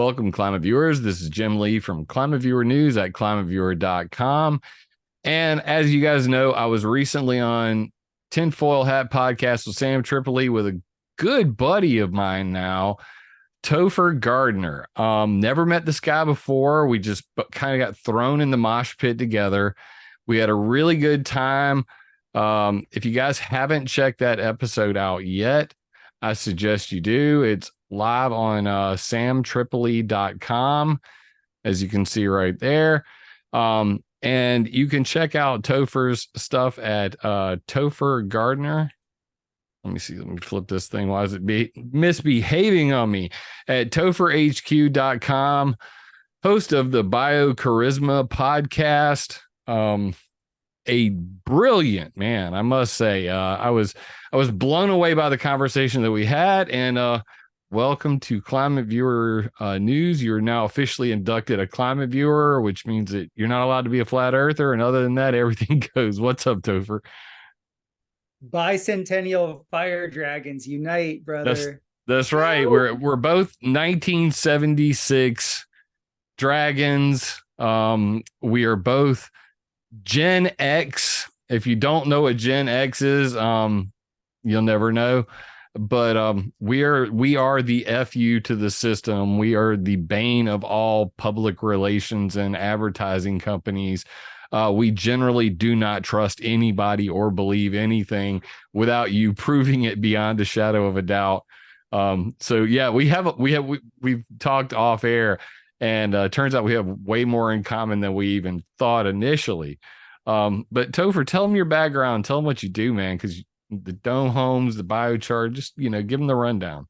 Welcome, Climate Viewers. This is Jim Lee from ClimateViewer News at ClimateViewer.com. And as you guys know, I was recently on Tinfoil Hat Podcast with Sam Tripoli with a good buddy of mine now, Topher Gardner. Never met this guy before. We just kind of got thrown in the mosh pit together. We had a really good time. If you guys haven't checked that episode out yet, I suggest you do. It's live on samtripoli.com, as you can see right there. And you can check out Topher's stuff at Topher Gardner. Let me see. Let me flip this thing. Why is it misbehaving on me? At topherhq.com, host of the Biocharisma podcast. A brilliant man, I must say. I was blown away by the conversation that we had. And welcome to Climate Viewer News. You're now officially inducted a Climate Viewer, which means that you're not allowed to be a flat earther. And other than that, everything goes. What's up, Topher? Bicentennial fire dragons unite, brother. That's right. We're both 1976 dragons. We are both Gen X. If you don't know what Gen X is, you'll never know. But we are the FU to the system. We are the bane of all public relations and advertising companies. We generally do not trust anybody or believe anything without you proving it beyond a shadow of a doubt. So yeah, we've talked off air, and turns out we have way more in common than we even thought initially. But Topher, tell them your background. Tell them what you do, man, because the dome homes, the biochar, just, give them the rundown.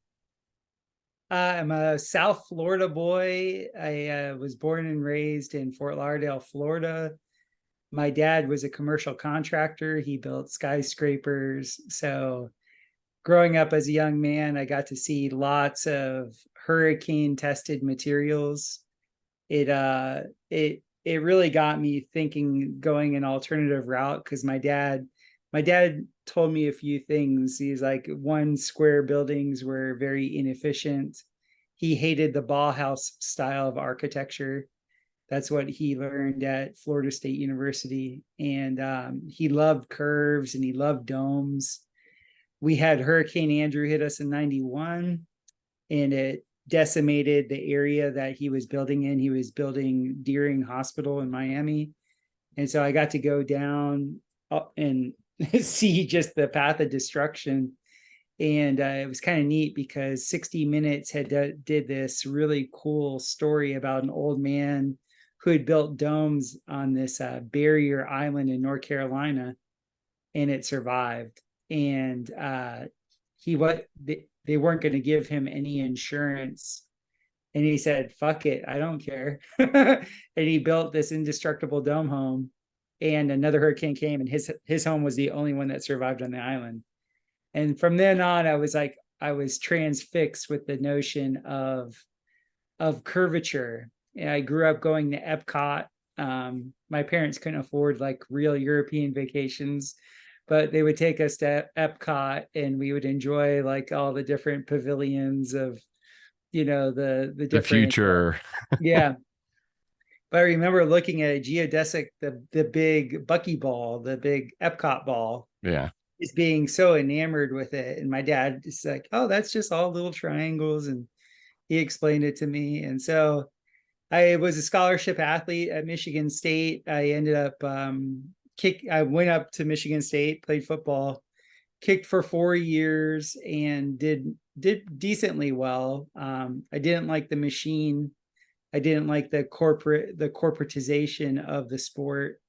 I'm a South Florida boy. I was born and raised in Fort Lauderdale, Florida. My dad was a commercial contractor. He built skyscrapers. So growing up as a young man, I got to see lots of hurricane tested materials. It really got me thinking, going an alternative route, because my dad told me a few things. He's like, one, square buildings were very inefficient. He hated the Bauhaus style of architecture. That's what he learned at Florida State University. And he loved curves and he loved domes. We had Hurricane Andrew hit us in 91, and it decimated the area that he was building in. He was building Deering Hospital in Miami. And so I got to go down and see just the path of destruction. And it was kind of neat because 60 Minutes did this really cool story about an old man who had built domes on this barrier island in North Carolina, and it survived. And they weren't going to give him any insurance. And he said, fuck it, I don't care. And he built this indestructible dome home, and another hurricane came, and his home was the only one that survived on the island. And from then on, I was transfixed with the notion of curvature. And I grew up going to Epcot. My parents couldn't afford like real European vacations, but they would take us to Epcot, and we would enjoy like all the different pavilions of, the different future. Yeah. But I remember looking at a geodesic, the big buckyball, the big Epcot ball. Yeah. Is being so enamored with it. And my dad is like, oh, that's just all little triangles. And he explained it to me. And so I was a scholarship athlete at Michigan State. I ended up I went up to Michigan State, played football, kicked for 4 years, and did decently well. I didn't like the machine. I didn't like the corporatization of the sport.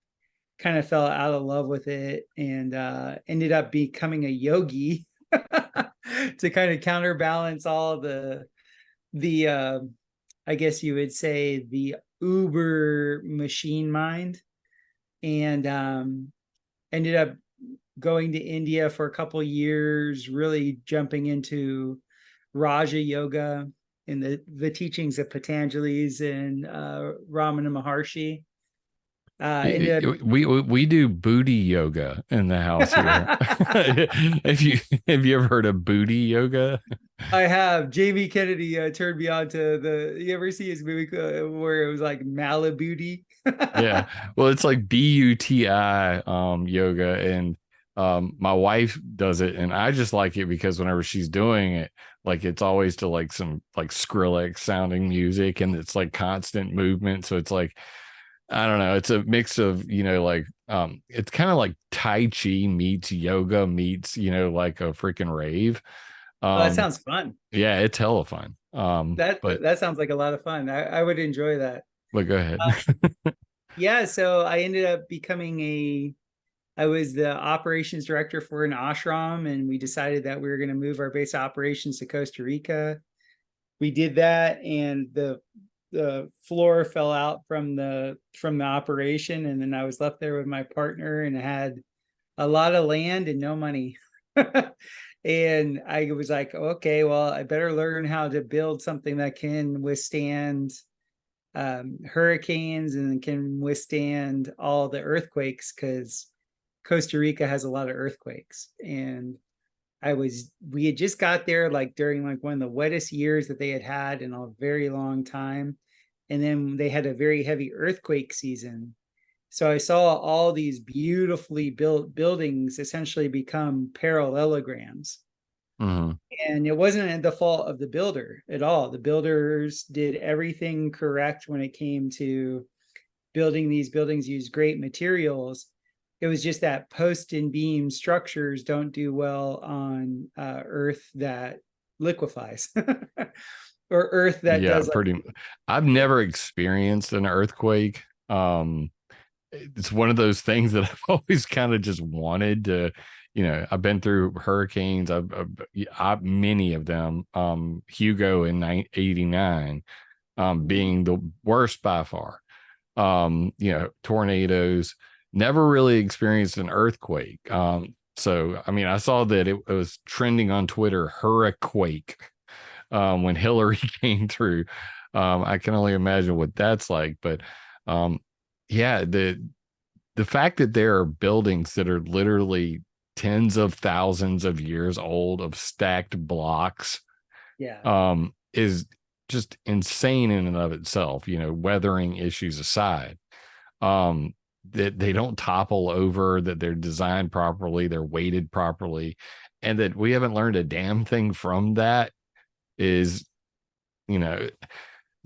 Kind of fell out of love with it, and ended up becoming a yogi to kind of counterbalance all the I guess you would say the uber machine mind. And ended up going to India for a couple of years, really jumping into Raja Yoga and the teachings of Patanjali's and Ramana Maharshi. We do booty yoga in the house here. Have you ever heard of booty yoga? I have. Jamie Kennedy turned me on to you ever see his movie where it was like Malibuti? Yeah. Well, it's like BUTI yoga, and my wife does it, and I just like it because whenever she's doing it, like it's always to like some like Skrillex sounding music, and it's like constant movement. So it's like, I don't know, it's a mix of, like it's kind of like Tai Chi meets yoga meets, like a freaking rave. Oh, that Um sounds fun. yeah, it's hella fun. But That sounds like a lot of fun. I would enjoy that. go ahead. Yeah, so I ended up becoming I was the operations director for an ashram, and we decided that we were going to move our base operations to Costa Rica. We did that, and the floor fell out from the operation, and then I was left there with my partner and had a lot of land and no money. And I was like, okay, well, I better learn how to build something that can withstand hurricanes and can withstand all the earthquakes, because Costa Rica has a lot of earthquakes. And we had just got there like during like one of the wettest years that they had in a very long time. And then they had a very heavy earthquake season. So I saw all these beautifully built buildings essentially become parallelograms. Mhm. And it wasn't the fault of the builder at all. The builders did everything correct when it came to building these buildings, used great materials. It was just that post and beam structures don't do well on earth that liquefies or earth that Yeah, does like, pretty. I've never experienced an earthquake. It's one of those things that I've always kind of just wanted to, I've been through hurricanes. Many of them. Hugo in 89, being the worst by far. Tornadoes. Never really experienced an earthquake. So I mean, I saw that it was trending on Twitter, hurricane, when Hillary came through. I can only imagine what that's like. But yeah, the fact that there are buildings that are literally tens of thousands of years old of stacked blocks yeah. is just insane in and of itself, weathering issues aside. That they don't topple over, that they're designed properly, they're weighted properly, and that we haven't learned a damn thing from that is, you know,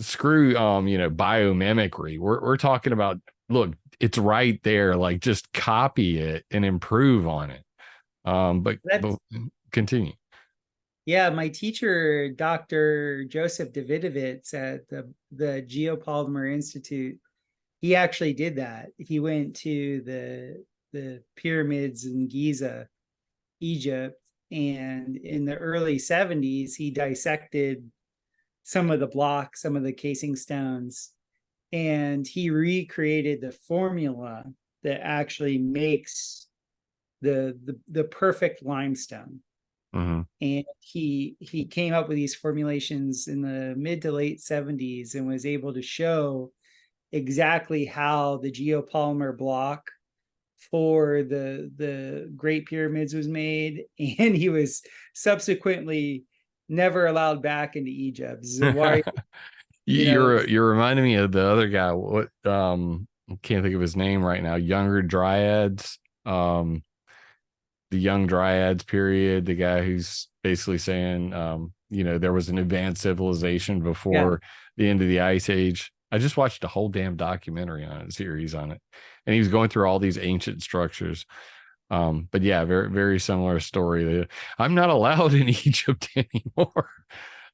screw biomimicry. We're talking about, look, it's right there, like just copy it and improve on it. But That's continue. Yeah, my teacher, Dr. Joseph Davidovitz at the Geopolymer Institute, he actually did that. He went to the pyramids in Giza, Egypt, and in the early 70s, he dissected some of the blocks, some of the casing stones, and he recreated the formula that actually makes the perfect limestone. Mm-hmm. And he came up with these formulations in the mid to late 70s and was able to show exactly how the geopolymer block for the Great Pyramids was made. And he was subsequently never allowed back into Egypt. So why, you know, You're reminding me of the other guy. What I can't think of his name right now. Younger Dryads. The young Dryads period, the guy who's basically saying, there was an advanced civilization yeah, before the end of the ice age. I just watched a whole damn documentary on it, series on it, and he was going through all these ancient structures. But yeah, very, very similar story. I'm not allowed in Egypt anymore.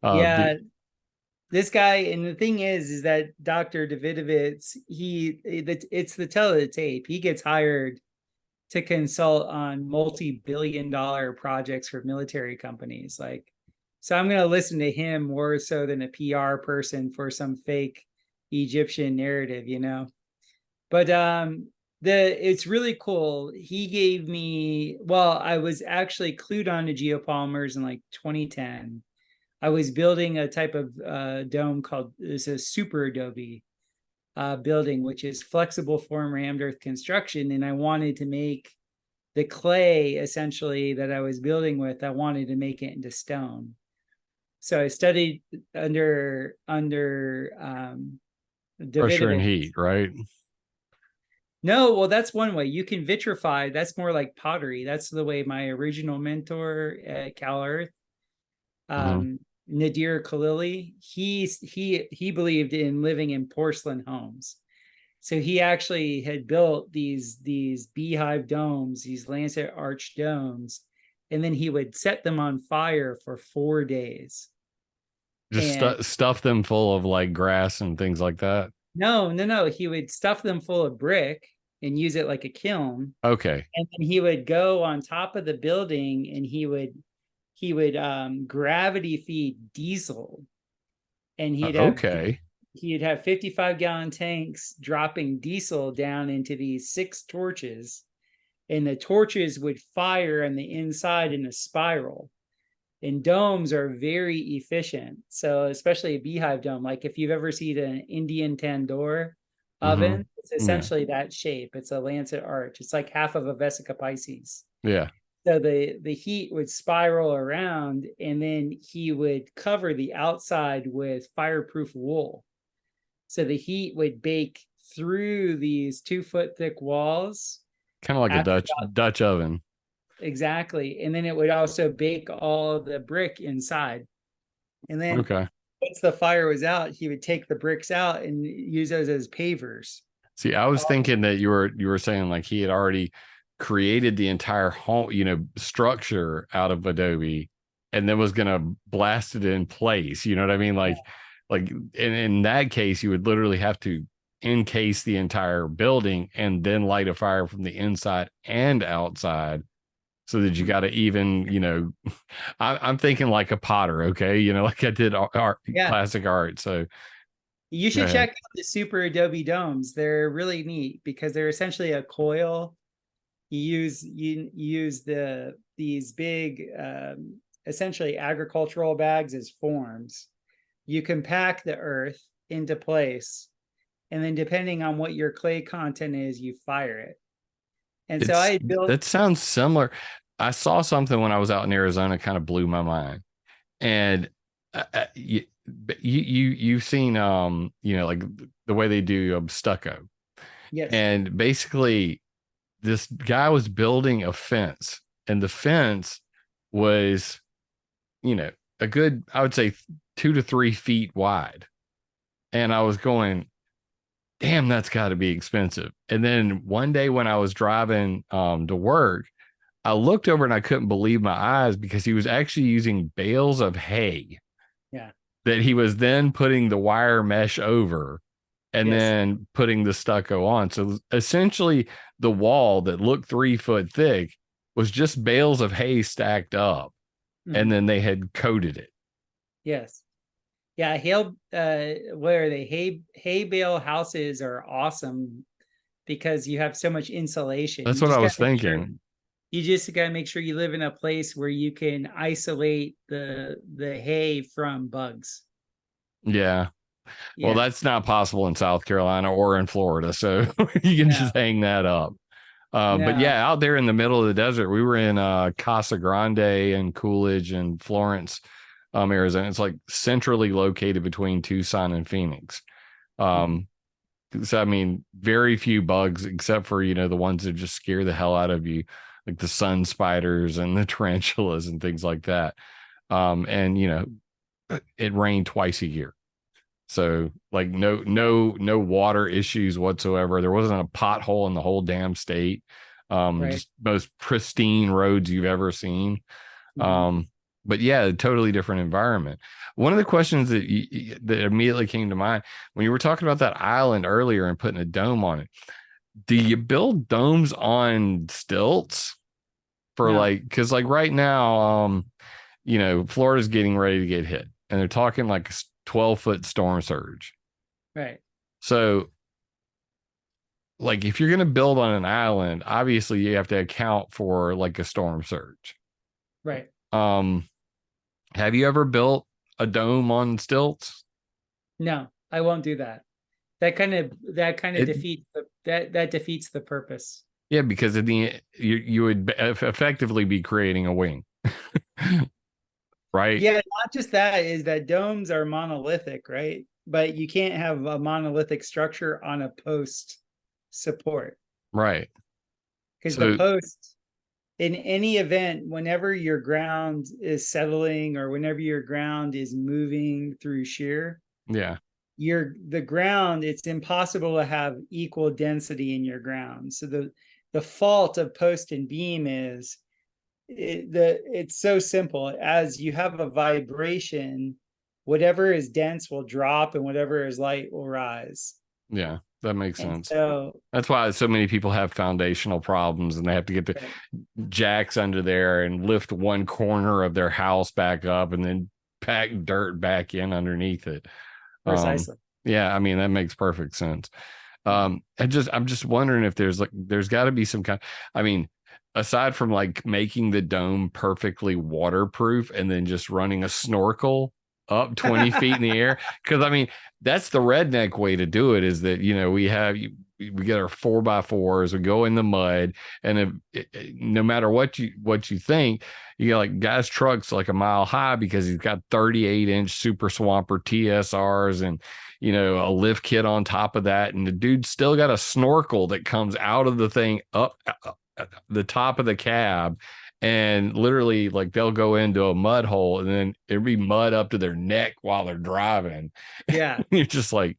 yeah. This guy, and the thing is that Dr. Davidovitz, it's the tell of the tape. He gets hired to consult on multi-billion-dollar projects for military companies. Like, so I'm going to listen to him more so than a PR person for some fake Egyptian narrative, you know. But it's really cool. He gave me, well, I was actually clued on to geopolymers in like 2010. I was building a type of dome called, it's a super adobe building, which is flexible form rammed earth construction. And I wanted to make the clay essentially that I was building with, I wanted to make it into stone. So I studied under Pressure and Davidovitz. heat, right? No, well, that's one way. You can vitrify. That's more like pottery. That's the way my original mentor at Cal Earth, Hmm. Nadir Khalili, he believed in living in porcelain homes. So he actually had built these beehive domes, these lancet arch domes, and then he would set them on fire for 4 days. Just And stuff them full of like grass and things like that. no, he would stuff them full of brick and use it like a kiln. Okay. And then he would go on top of the building and he would gravity feed diesel, and Okay. he'd have 55-gallon tanks dropping diesel down into these 6 torches, and the torches would fire on the inside in a spiral. And domes are very efficient. So especially a beehive dome, like if you've ever seen an Indian tandoor Hmm. oven, it's Yeah. essentially that shape. It's a lancet arch. It's like half of a Vesica Pisces. Yeah. So the heat would spiral around, and then he would cover the outside with fireproof wool. So the heat would bake through these 2 foot thick walls. Kind of like a After Dutch oven. exactly. And then it would also bake all the brick inside. And then Okay. once the fire was out, he would take the bricks out and use those as pavers. See, I was thinking that you were saying like he had already created the entire home, structure out of Adobe and then was gonna blast it in place. You know what I mean? Like in that case, you would literally have to encase the entire building and then light a fire from the inside and outside so that you got to even, I'm thinking like a potter, okay, like I did art, Yeah. classic art. So You go should ahead. check out the Super Adobe domes. They're really neat because they're essentially a coil. You use these big essentially agricultural bags as forms. You compact the earth into place, and then depending on what your clay content is, you fire it. And so It's I built, that sounds similar. I saw something when I was out in Arizona, kind of blew my mind. And you've seen like the way they do stucco, yes, and basically this guy was building a fence, and the fence was a good, I would say, 2 to 3 feet wide, and I was going, damn, that's got to be expensive. And then one day when I was driving to work, I looked over and I couldn't believe my eyes because he was actually using bales of hay yeah, that he was then putting the wire mesh over and yes, then putting the stucco on. So essentially, the wall that looked 3 foot thick was just bales of hay stacked up, and mhm, then they had coated it. yes. Yeah, what are they? Hay bale houses are awesome because you have so much insulation. That's what I was thinking. You just gotta make sure you live in a place where you can isolate the hay from bugs. Yeah. Well, Yeah. that's not possible in South Carolina or in Florida. So you can No, just hang that up. But no. yeah, out there in the middle of the desert, we were in Casa Grande and Coolidge and Florence, Arizona. It's like centrally located between Tucson and Phoenix. Mhm. Um, so I mean, very few bugs except for the ones that just scare the hell out of you, like the sun spiders and the tarantulas and things like that. And it rained twice a year. So like no water issues whatsoever. There wasn't a pothole in the whole damn state. Right. Just most pristine roads you've ever seen. Mhm. Um, but yeah, a totally different environment. One of the questions that immediately came to mind when you were talking about that island earlier and putting a dome on it, do you build domes on stilts for No, like, because like right now, Florida's getting ready to get hit, and they're talking like a 12-foot storm surge. right. So, like, if you're going to build on an island, obviously you have to account for like a storm surge. Right. Um, have you ever built a dome on stilts? No, I won't do that. That kind of It, that defeats the purpose. yeah, because at the end, you would effectively be creating a wing. right? Yeah, not just that, is that domes are monolithic, right? But you can't have a monolithic structure on a post support, Right. because the So post, in any event, whenever your ground is settling or whenever your ground is moving through shear, yeah, the ground, it's impossible to have equal density in your ground. So the fault of post and beam is it's so simple. As you have a vibration, whatever is dense will drop and whatever is light will rise. yeah, that makes And sense. so, That's why so many people have foundational problems and they have to get the right, jacks under there and lift one corner of their house back up and then pack dirt back in underneath it. Um, precisely. yeah, I mean, that makes perfect sense. I'm just wondering if there's got to be some kind, I mean, aside from like making the dome perfectly waterproof and then just running a snorkel up 20 feet in the air. Cause I mean, that's the redneck way to do it, is that, we get our 4x4s, we go in the mud, and no matter what you think, you got like guy's truck's like a mile high because he's got 38-inch super swamper TSRs and a lift kit on top of that, and the dude's still got a snorkel that comes out of the thing up the top of the cab, and literally like they'll go into a mud hole and then it'd be mud up to their neck while they're driving. Yeah. You're just like,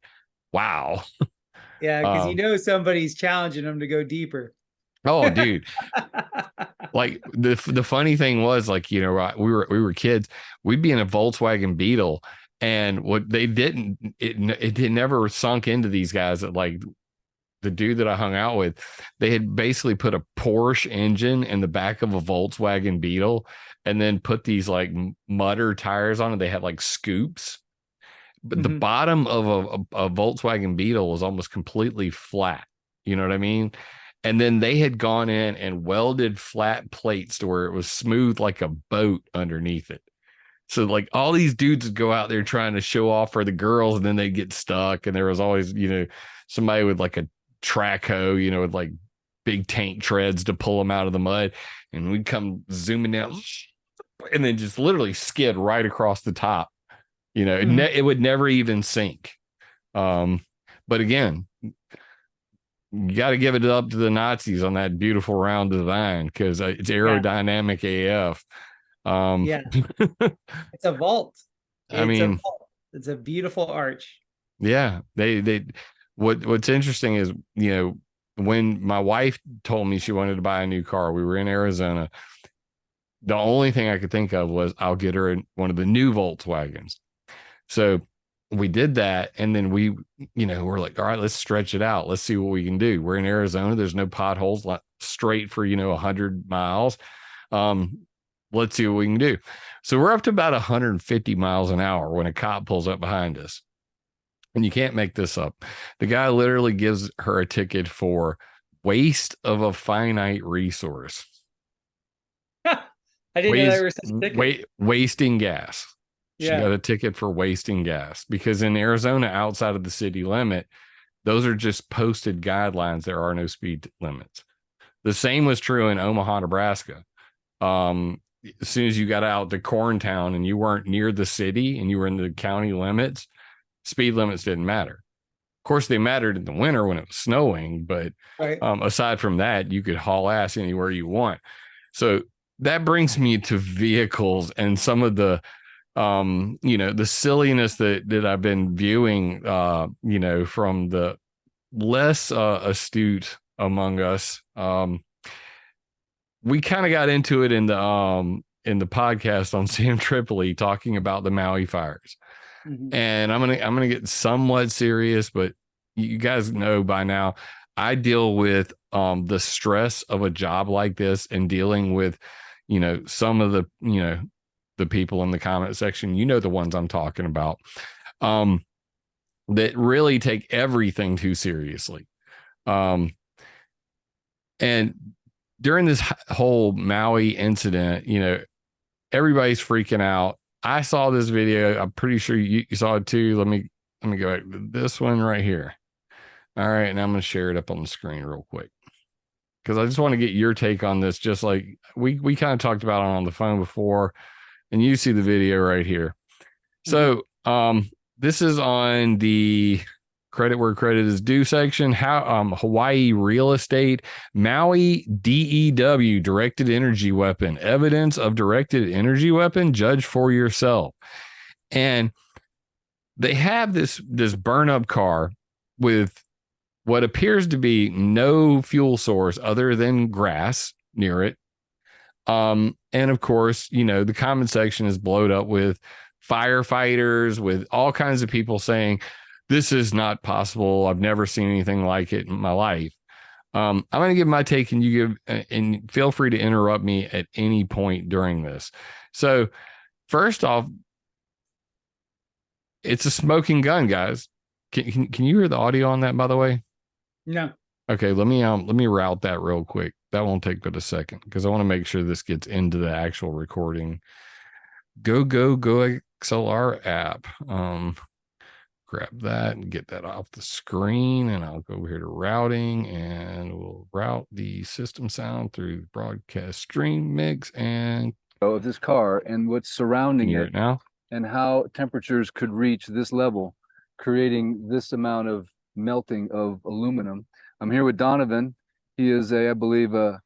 wow. Yeah. Because um somebody's challenging them to go deeper. oh dude, like the funny thing was, like, we were kids, we'd be in a Volkswagen Beetle, and what they didn't, it never sunk into these guys that, like, the dude that I hung out with, they had basically put a Porsche engine in the back of a Volkswagen Beetle and then put these like mudder tires on it. They had like scoops, but the bottom of a Volkswagen Beetle was almost completely flat. You know what I mean? And then they had gone in and welded flat plates to where it was smooth like a boat underneath it. So like all these dudes would go out there trying to show off for the girls, and then they'd get stuck. And there was always, somebody with like a track hoe, with like big tank treads to pull them out of the mud. And we'd come zooming down and then just literally skid right across the top. It would never even sink. But again, you got to give it up to the Nazis on that beautiful round design, because it's aerodynamic AF. Yeah. It's a vault. I mean, It's a beautiful arch. yeah, what's interesting is, when my wife told me she wanted to buy a new car, we were in Arizona. The only thing I could think of was, I'll get her one of the new Volkswagens. So we did that. And then we're like, all right, let's stretch it out. Let's see what we can do. We're in Arizona. There's no potholes, straight for, 100 miles. Let's see what we can do. So we're up to about 150 miles an hour when a cop pulls up behind us. And you can't make this up. The guy literally gives her a ticket for waste of a finite resource. I didn't know there was such a ticket. Wasting gas. She Yeah. got a ticket for wasting gas, because in Arizona, outside of the city limit, those are just posted guidelines. There are no speed limits. The same was true in Omaha, Nebraska. As soon as you got out to Corntown and you weren't near the city and you were in the county limits, speed limits didn't matter. Of course, they mattered in the winter when it was snowing, but Right. aside from that, you could haul ass anywhere you want. So that brings me to vehicles and some of the the silliness that I've been viewing, from the less astute among us. We kind of got into it in the podcast on Sam Tripoli, talking about the Maui fires. And I'm gonna get somewhat serious, but you guys know by now, I deal with the stress of a job like this, and dealing with some of the people in the comment section, the ones I'm talking about, that really take everything too seriously. And during this whole Maui incident, everybody's freaking out. I saw this video. I'm pretty sure you saw it too. Let me go back to this one right here. All right. And I'm going to share it up on the screen real quick, because I just want to get your take on this. Just like we kind of talked about it on the phone before. and you see the video right here. So this is on the credit where credit is due section. Hawaii real estate, Maui D.E.W. directed energy weapon, evidence of directed energy weapon, judge for yourself. And they have this burn up car with what appears to be no fuel source other than grass near it. And of course, the comment section is blowed up with firefighters, with all kinds of people saying, this is not possible. I've never seen anything like it in my life. I'm going to give my take, and and feel free to interrupt me at any point during this. So first off, it's a smoking gun, guys. Can you hear the audio on that, by the way? No. Okay, let me route that real quick. That won't take but a second because I want to make sure this gets into the actual recording. Go XLR app. Grab that and get that off the screen, and I'll go over here to routing, and we'll route the system sound through the broadcast stream mix and of this car and what's surrounding it now, and how temperatures could reach this level, creating this amount of melting of aluminum. I'm here with Donovan. He is I believe a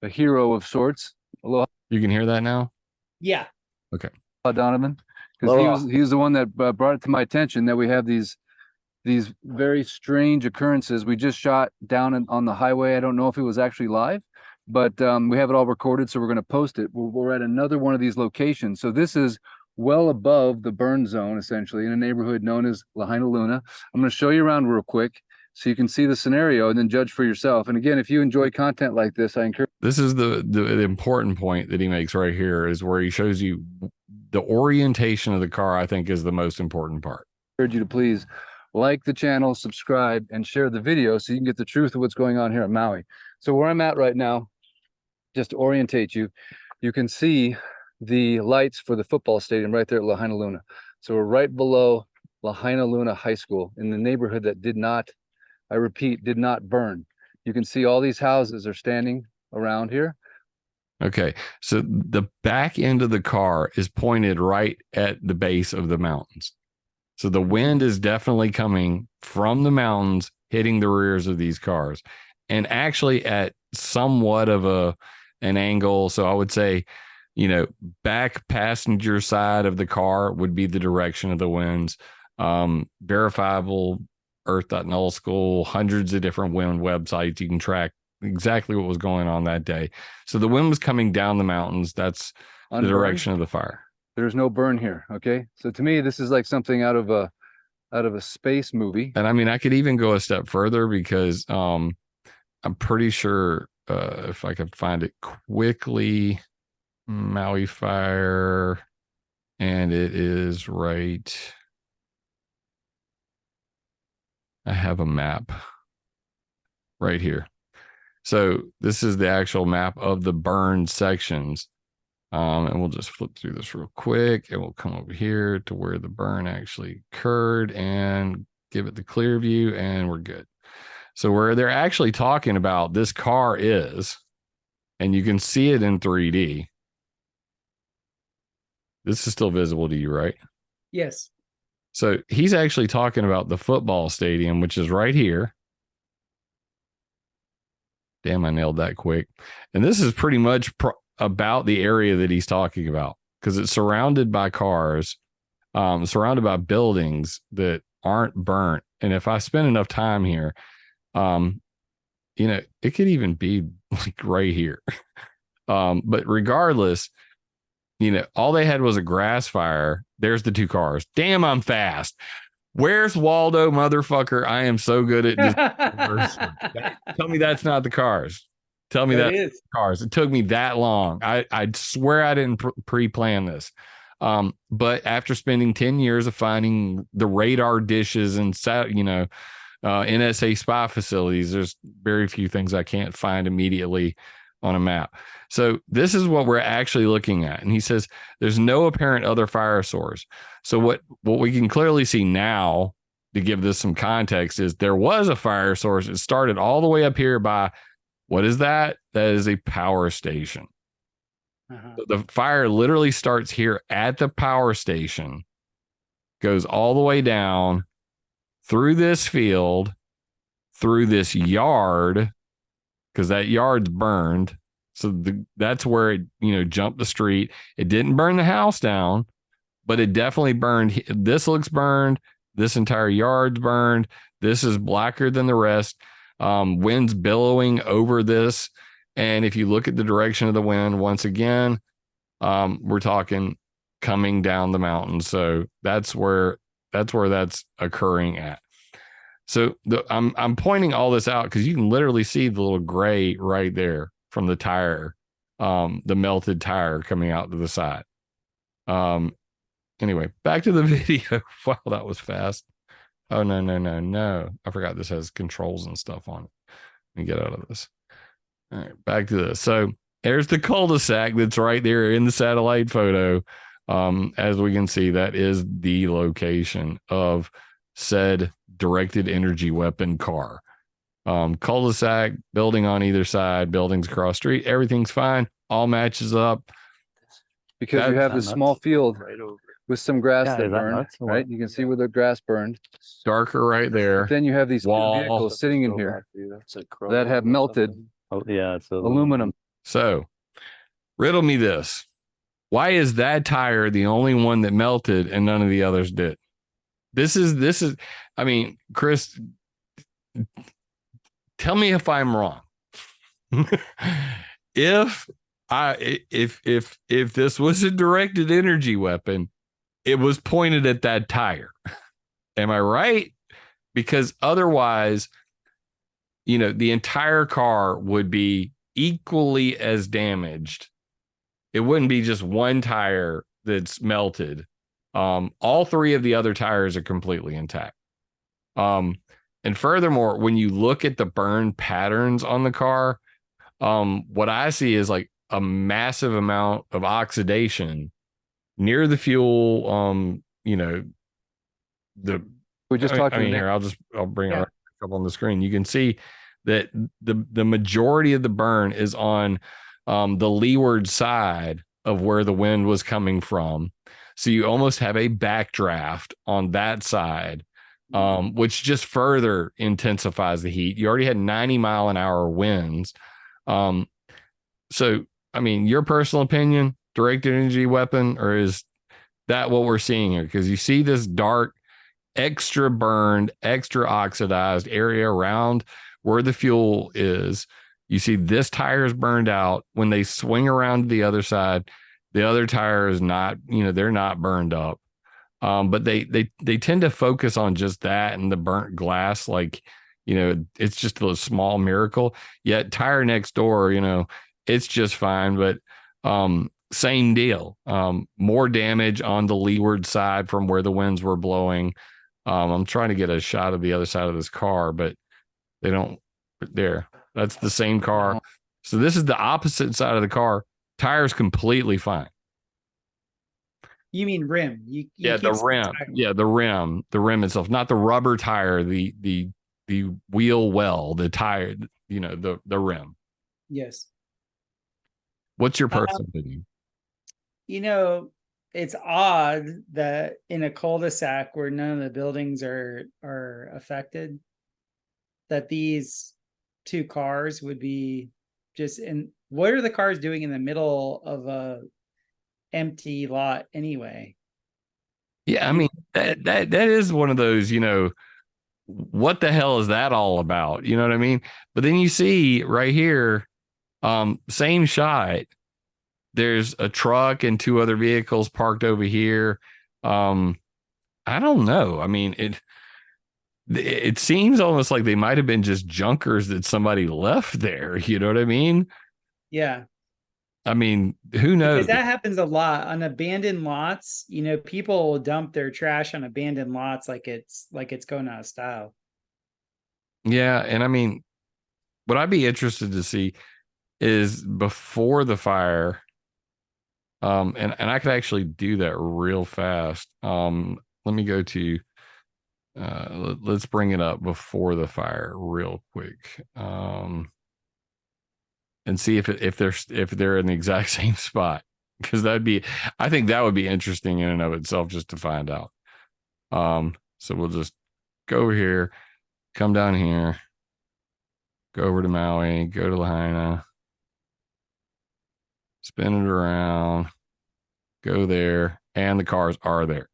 hero of sorts. Aloha. You can hear that now? Yeah. Okay. Donovan, because he was the one that brought it to my attention that we have these very strange occurrences. We just shot down on the highway. I don't know if it was actually live, but we have it all recorded, so we're going to post it. We're at another one of these locations. So this is well above the burn zone, essentially, in a neighborhood known as Lahaina Luna. I'm going to show you around real quick so you can see the scenario and then judge for yourself. And again, if you enjoy content like this, I encourage. This is the important point that he makes right here, is where he shows you the orientation of the car. I think is the most important part. I urge you to please like the channel, subscribe, and share the video so you can get the truth of what's going on here at Maui. So where I'm at right now, just to orientate you, you can see the lights for the football stadium right there at Lahaina Luna. So we're right below Lahaina Luna High School in the neighborhood that did not, I repeat, did not burn. You can see all these houses are standing around here. Okay, so the back end of the car is pointed right at the base of the mountains. So the wind is definitely coming from the mountains, hitting the rears of these cars, and actually at somewhat of an angle. So I would say, back passenger side of the car would be the direction of the winds. Verifiable Earth.Null School, hundreds of different wind websites. You can track exactly what was going on that day. So the wind was coming down the mountains. That's the direction of the fire. There's no burn here. Okay. So to me, this is like something out of a space movie. And I mean, I could even go a step further because I'm pretty sure if I could find it quickly, Maui fire, and it is right. I have a map right here. So this is the actual map of the burn sections. And we'll just flip through this real quick, and we'll come over here to where the burn actually occurred and give it the clear view, and we're good. So where they're actually talking about this car is, and you can see it in 3D. This is still visible to you, right? Yes. So he's actually talking about the football stadium, which is right here. Damn, I nailed that quick. And this is pretty much about the area that he's talking about, because it's surrounded by cars, surrounded by buildings that aren't burnt. And if I spend enough time here, it could even be like right here. But regardless, all they had was a grass fire. There's the two cars. Damn, I'm fast. Where's Waldo, motherfucker? I am so good at this. Tell me that's not the cars. Tell me that is cars. It took me that long. I swear I didn't pre-plan this. But after spending 10 years of finding the radar dishes and NSA spy facilities, there's very few things I can't find immediately on a map. So this is what we're actually looking at. And he says there's no apparent other fire source. So what we can clearly see now, to give this some context, is there was a fire source. It started all the way up here by, what is that? That is a power station. The fire literally starts here at the power station, goes all the way down through this field, through this yard, because that yard's burned. So that's where it, jumped the street. It didn't burn the house down, but it definitely burned. This looks burned. This entire yard's burned. This is blacker than the rest. Wind's billowing over this. And if you look at the direction of the wind, once again, we're talking coming down the mountain. So that's where that's occurring at. So I'm pointing all this out because you can literally see the little gray right there from the tire, the melted tire coming out to the side. Anyway, back to the video. Wow, that was fast. Oh, no. I forgot this has controls and stuff on it. Let me get out of this. All right, back to this. So there's the cul-de-sac that's right there in the satellite photo. As we can see, that is the location of said directed energy weapon car. Cul-de-sac, building on either side, buildings across street, everything's fine. All matches up. Because you have this small field with some grass that burned, right? You can see where the grass burned. Darker right there. But then you have these two vehicles sitting in here that have melted aluminum. So, riddle me this. Why is that tire the only one that melted and none of the others did? This is, I mean, Chris, tell me if I'm wrong. If this was a directed energy weapon, it was pointed at that tire. Am I right? Because otherwise, the entire car would be equally as damaged. It wouldn't be just one tire that's melted. All three of the other tires are completely intact. And furthermore, when you look at the burn patterns on the car, what I see is like a massive amount of oxidation near the fuel. We're just talking here. I'll bring it up on the screen. You can see that the majority of the burn is on the leeward side of where the wind was coming from. So you almost have a backdraft on that side, which just further intensifies the heat. You already had 90-mile-an-hour winds. So, I mean, your personal opinion, directed energy weapon, or is that what we're seeing here? Because you see this dark, extra burned, extra oxidized area around where the fuel is. You see this tire is burned out. When they swing around to the other side, the other tire is not, they're not burned up. But they tend to focus on just that and the burnt glass, like, it's just a small miracle. Yet tire next door, it's just fine. But same deal. More damage on the leeward side from where the winds were blowing. I'm trying to get a shot of the other side of this car, but they don't. There. That's the same car. So this is the opposite side of the car. Tire's completely fine. You mean rim? The rim. Yeah, the rim itself, not the rubber tire. The wheel well, the tire. The rim. Yes. What's your personal opinion? It's odd that in a cul-de-sac where none of the buildings are affected, that these two cars would be just in. What are the cars doing in the middle of a empty lot anyway? Yeah, I mean that is one of those, what the hell is that all about? You know what I mean? But then you see right here, same shot. There's a truck and two other vehicles parked over here. I don't know. I mean, it seems almost like they might have been just junkers that somebody left there. You know what I mean? Yeah. I mean, who knows? Because that happens a lot on abandoned lots. People will dump their trash on abandoned lots like it's going out of style. Yeah, and I mean, what I'd be interested to see is before the fire. And I could actually do that real fast. Let me go to let's bring it up before the fire real quick. And and see if they're in the exact same spot, because I think that would be interesting in and of itself just to find out. So we'll just go over here, come down here, go over to Maui, go to Lahaina, spin it around, go there, and the cars are there.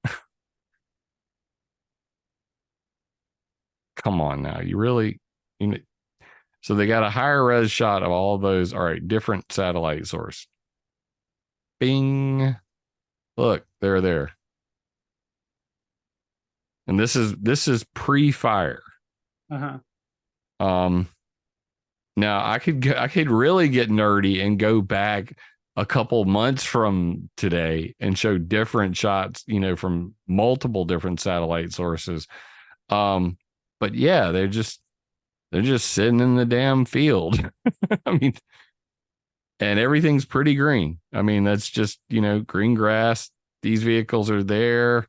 Come on now, so they got a higher res shot of all of those. All right, different satellite source. Bing. Look, they're there. And this is pre-fire. Uh-huh. Now I could really get nerdy and go back a couple months from today and show different shots, from multiple different satellite sources. But yeah, they're just sitting in the damn field. I mean, and everything's pretty green. I mean, that's just, green grass. These vehicles are there.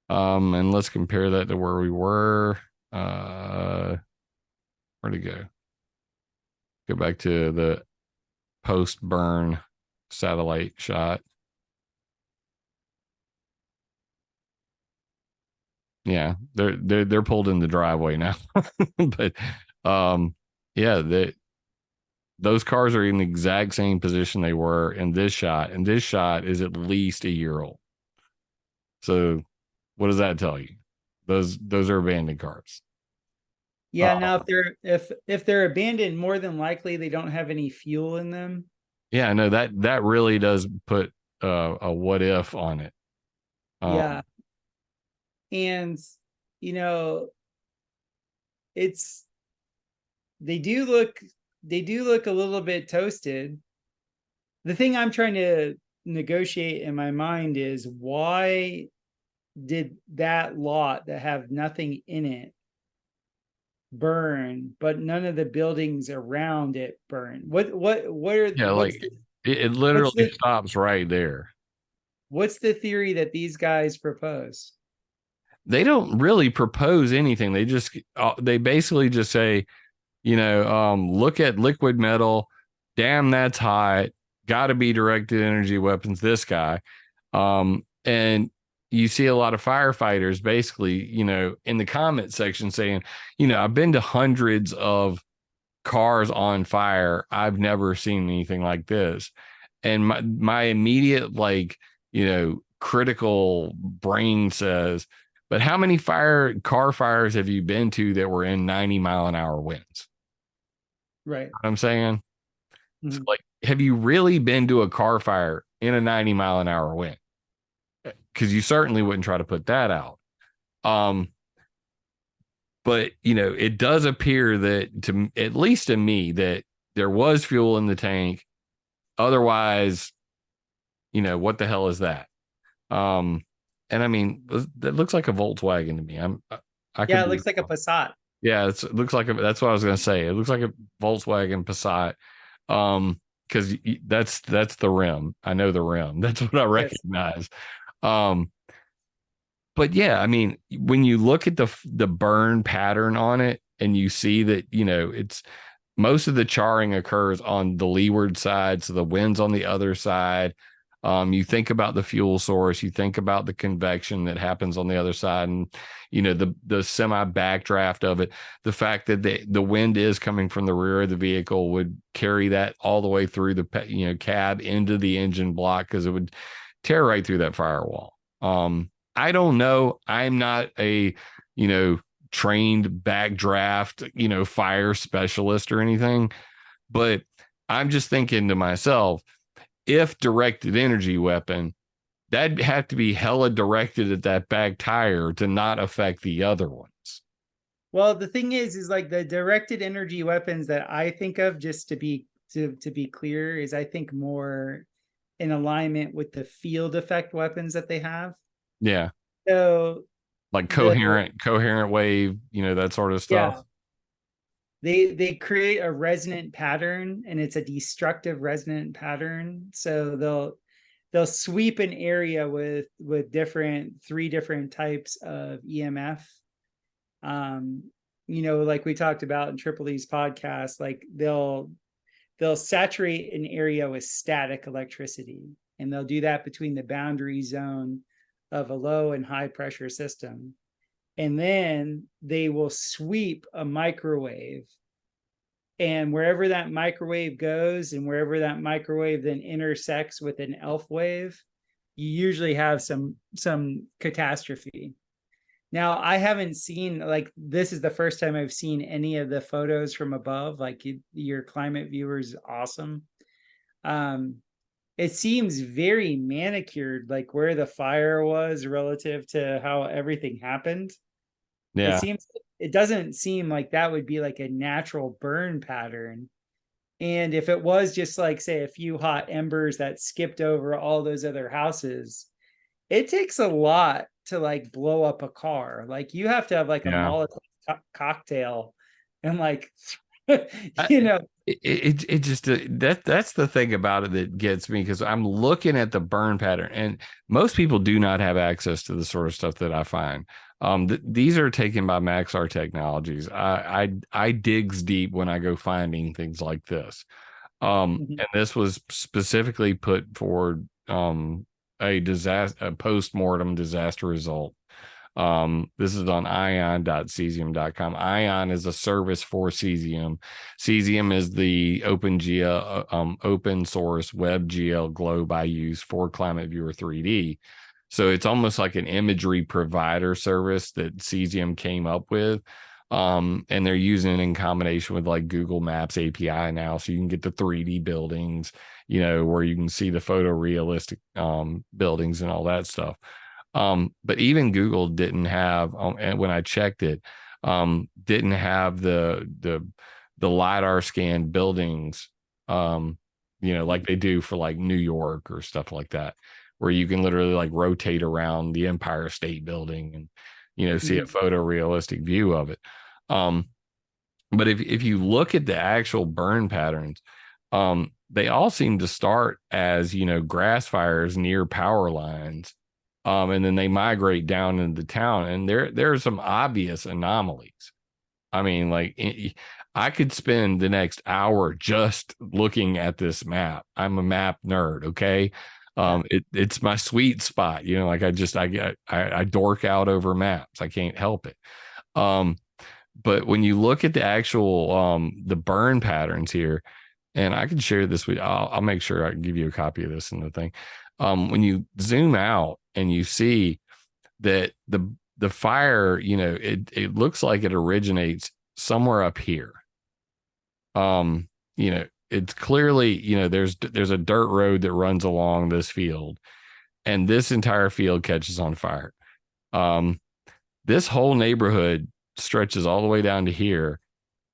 And let's compare that to where we were. Where'd it go? Go back to the post-burn satellite shot. Yeah, they're pulled in the driveway now. But yeah, those cars are in the exact same position they were in this shot, and this shot is at least a year old. So what does that tell you? Those are abandoned cars. Yeah, now if they're abandoned, more than likely they don't have any fuel in them. Yeah, no, that really does put a what if on it. Yeah. And they do look a little bit toasted. The thing I'm trying to negotiate in my mind is, why did that lot that have nothing in it burn, but none of the buildings around it burn? What are it literally stops right there. What's the theory that these guys propose? They don't really propose anything. They basically just say, look at liquid metal. Damn, that's hot. Got to be directed energy weapons. This guy. And you see a lot of firefighters basically, in the comment section saying, I've been to hundreds of cars on fire. I've never seen anything like this. And my immediate, critical brain says, but how many car fires have you been to that were in 90-mile-an-hour winds? Right. You know what I'm saying? Mm-hmm. So, have you really been to a car fire in a 90-mile-an-hour wind? Because you certainly wouldn't try to put that out. But it does appear that, at least to me, that there was fuel in the tank. Otherwise, what the hell is that? And I mean, that looks like a Volkswagen to me. It looks like a Passat. Yeah, it looks like that's what I was going to say. It looks like a Volkswagen Passat. Because that's the rim. I know the rim. That's what I recognize. But yeah, I mean, when you look at the burn pattern on it, and you see that, it's most of the charring occurs on the leeward side, so the wind's on the other side. You think about the fuel source, you think about the convection that happens on the other side, and the semi backdraft of it. The fact that the wind is coming from the rear of the vehicle would carry that all the way through the cab into the engine block, because it would tear right through that firewall. I don't know. I'm not a trained backdraft fire specialist or anything, but I'm just thinking to myself, if directed energy weapon, that'd have to be hella directed at that back tire to not affect the other ones. Well, the thing is like the directed energy weapons that I think of, just to be clear, is I think more in alignment with the field effect weapons that they have. Yeah. So like coherent wave, that sort of stuff. Yeah. They create a resonant pattern, and it's a destructive resonant pattern. So they'll sweep an area with three different types of EMF. Like we talked about in Tripoli's podcast, like they'll they'll saturate an area with static electricity, and they'll do that between the boundary zone of a low and high pressure system. And then they will sweep a microwave, and wherever that microwave goes and wherever that microwave then intersects with an ELF wave, you usually have some catastrophe. Now, I haven't seen, like, this is the first time I've seen any of the photos from above. Like, your ClimateViewer is awesome. It seems very manicured, like where the fire was relative to how everything happened. Yeah. It doesn't seem like that would be like a natural burn pattern. And if it was just like, say, a few hot embers that skipped over all those other houses, it takes a lot to like blow up a car. Like, you have to have like a Molotov cocktail and like, you know, it just that's the thing about it that gets me, because I'm looking at the burn pattern, and most people do not have access to the sort of stuff that I find. These are taken by Maxar Technologies. I digs deep when I go finding things like this. And this was specifically put forward a post-mortem disaster result. This is on ion.cesium.com. Ion is a service for Cesium. Cesium is the open source WebGL globe I use for ClimateViewer 3D. So it's almost like an imagery provider service that Cesium came up with. And they're using it in combination with like Google Maps API now. So you can get the 3D buildings, where you can see the photorealistic buildings and all that stuff. But even Google didn't have, and when I checked it, didn't have the LiDAR scan buildings, like they do for like New York or stuff like that, where you can literally like rotate around the Empire State Building and, see a photorealistic view of it. But if you look at the actual burn patterns, they all seem to start as, grass fires near power lines. And then they migrate down into town, and there are some obvious anomalies. I mean, like, I could spend the next hour just looking at this map. I'm a map nerd. Okay. It's my sweet spot, like I dork out over maps. I can't help it. But when you look at the actual, the burn patterns here, and I can share this with you, I'll make sure I can give you a copy of this in the thing. When you zoom out and you see that the fire, it looks like it originates somewhere up here. It's clearly, there's a dirt road that runs along this field, and this entire field catches on fire. This whole neighborhood stretches all the way down to here.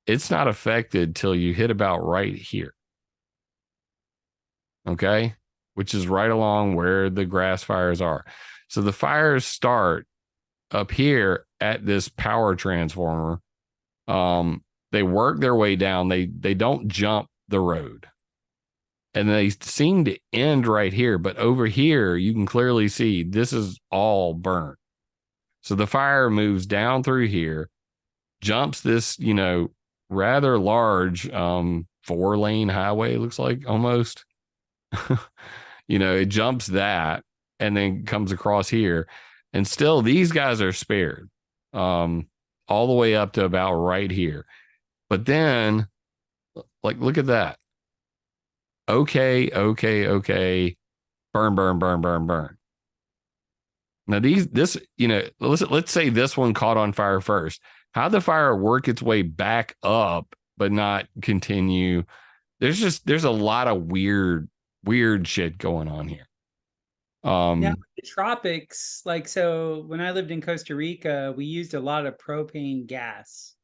It's not affected till you hit about right here. Okay. Which is right along where the grass fires are. So the fires start up here at this power transformer. They work their way down. They don't jump the road. And they seem to end right here. But over here, you can clearly see this is all burnt. So the fire moves down through here, jumps this, rather large 4-lane highway, looks like almost. It jumps that and then comes across here, and still these guys are spared all the way up to about right here. But then, like, look at that. Okay. Burn. Now let's say this one caught on fire first. How'd the fire work its way back up but not continue? There's a lot of weird shit going on here. Now, the tropics, like, so when I lived in Costa Rica, we used a lot of propane gas.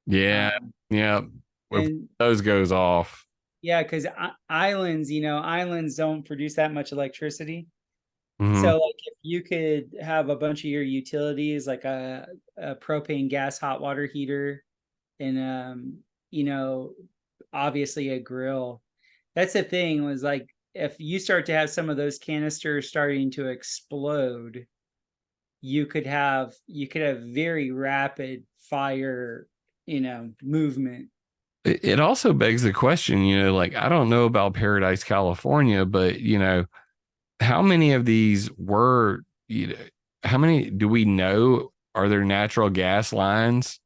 Yeah. And those goes off. Yeah, because islands don't produce that much electricity. So like, if you could have a bunch of your utilities, like a propane gas hot water heater, and obviously a grill. That's the thing, was like, if you start to have some of those canisters starting to explode, you could have very rapid fire, movement. it also begs the question, like, I don't know about Paradise, California, but, how many of these were, how many do we know? Are there natural gas lines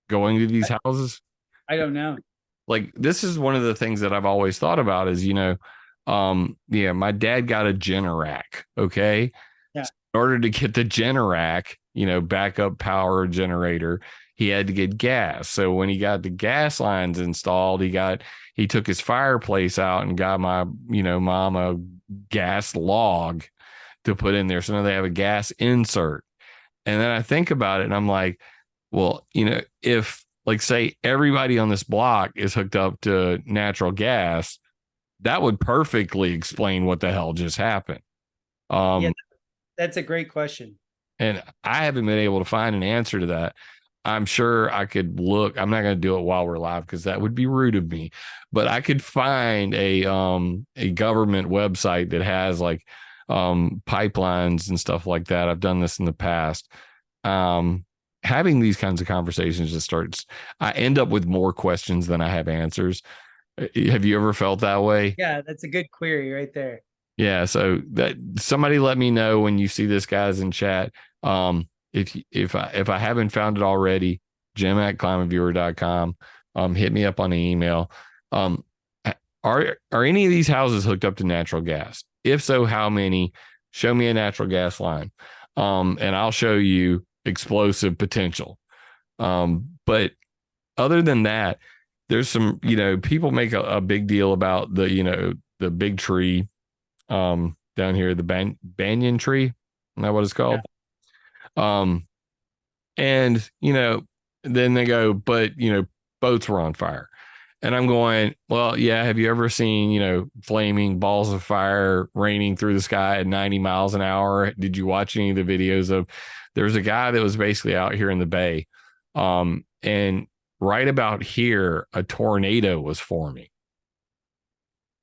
going to these houses? I don't know. Like, this is one of the things that I've always thought about is, my dad got a Generac. Okay. Yeah. So in order to get the Generac, backup power generator, he had to get gas. So when he got the gas lines installed, he took his fireplace out and got my, mom a gas log to put in there. So now they have a gas insert. And then I think about it and I'm like, well, if, like, say everybody on this block is hooked up to natural gas, that would perfectly explain what the hell just happened. Yeah, that's a great question. And I haven't been able to find an answer to that. I'm sure I could look. I'm not going to do it while we're live because that would be rude of me. But I could find a government website that has like pipelines and stuff like that. I've done this in the past. Having these kinds of conversations just starts. I end up with more questions than I have answers. Have you ever felt that way? Yeah, that's a good query right there. Yeah, so that somebody let me know when you see this, guys, in chat. If I haven't found it already, jim@climateviewer.com. Hit me up on the email. Are any of these houses hooked up to natural gas? If so, how many? Show me a natural gas line. And I'll show you explosive potential. But other than that, there's some, people make a big deal about the big tree down here, the banyan tree. Isn't that what it's called? Yeah. And then they go, but boats were on fire. And I'm going, well, yeah, have you ever seen, flaming balls of fire raining through the sky at 90 miles an hour? Did you watch any of the videos of, there's a guy that was basically out here in the bay. And right about here, a tornado was forming.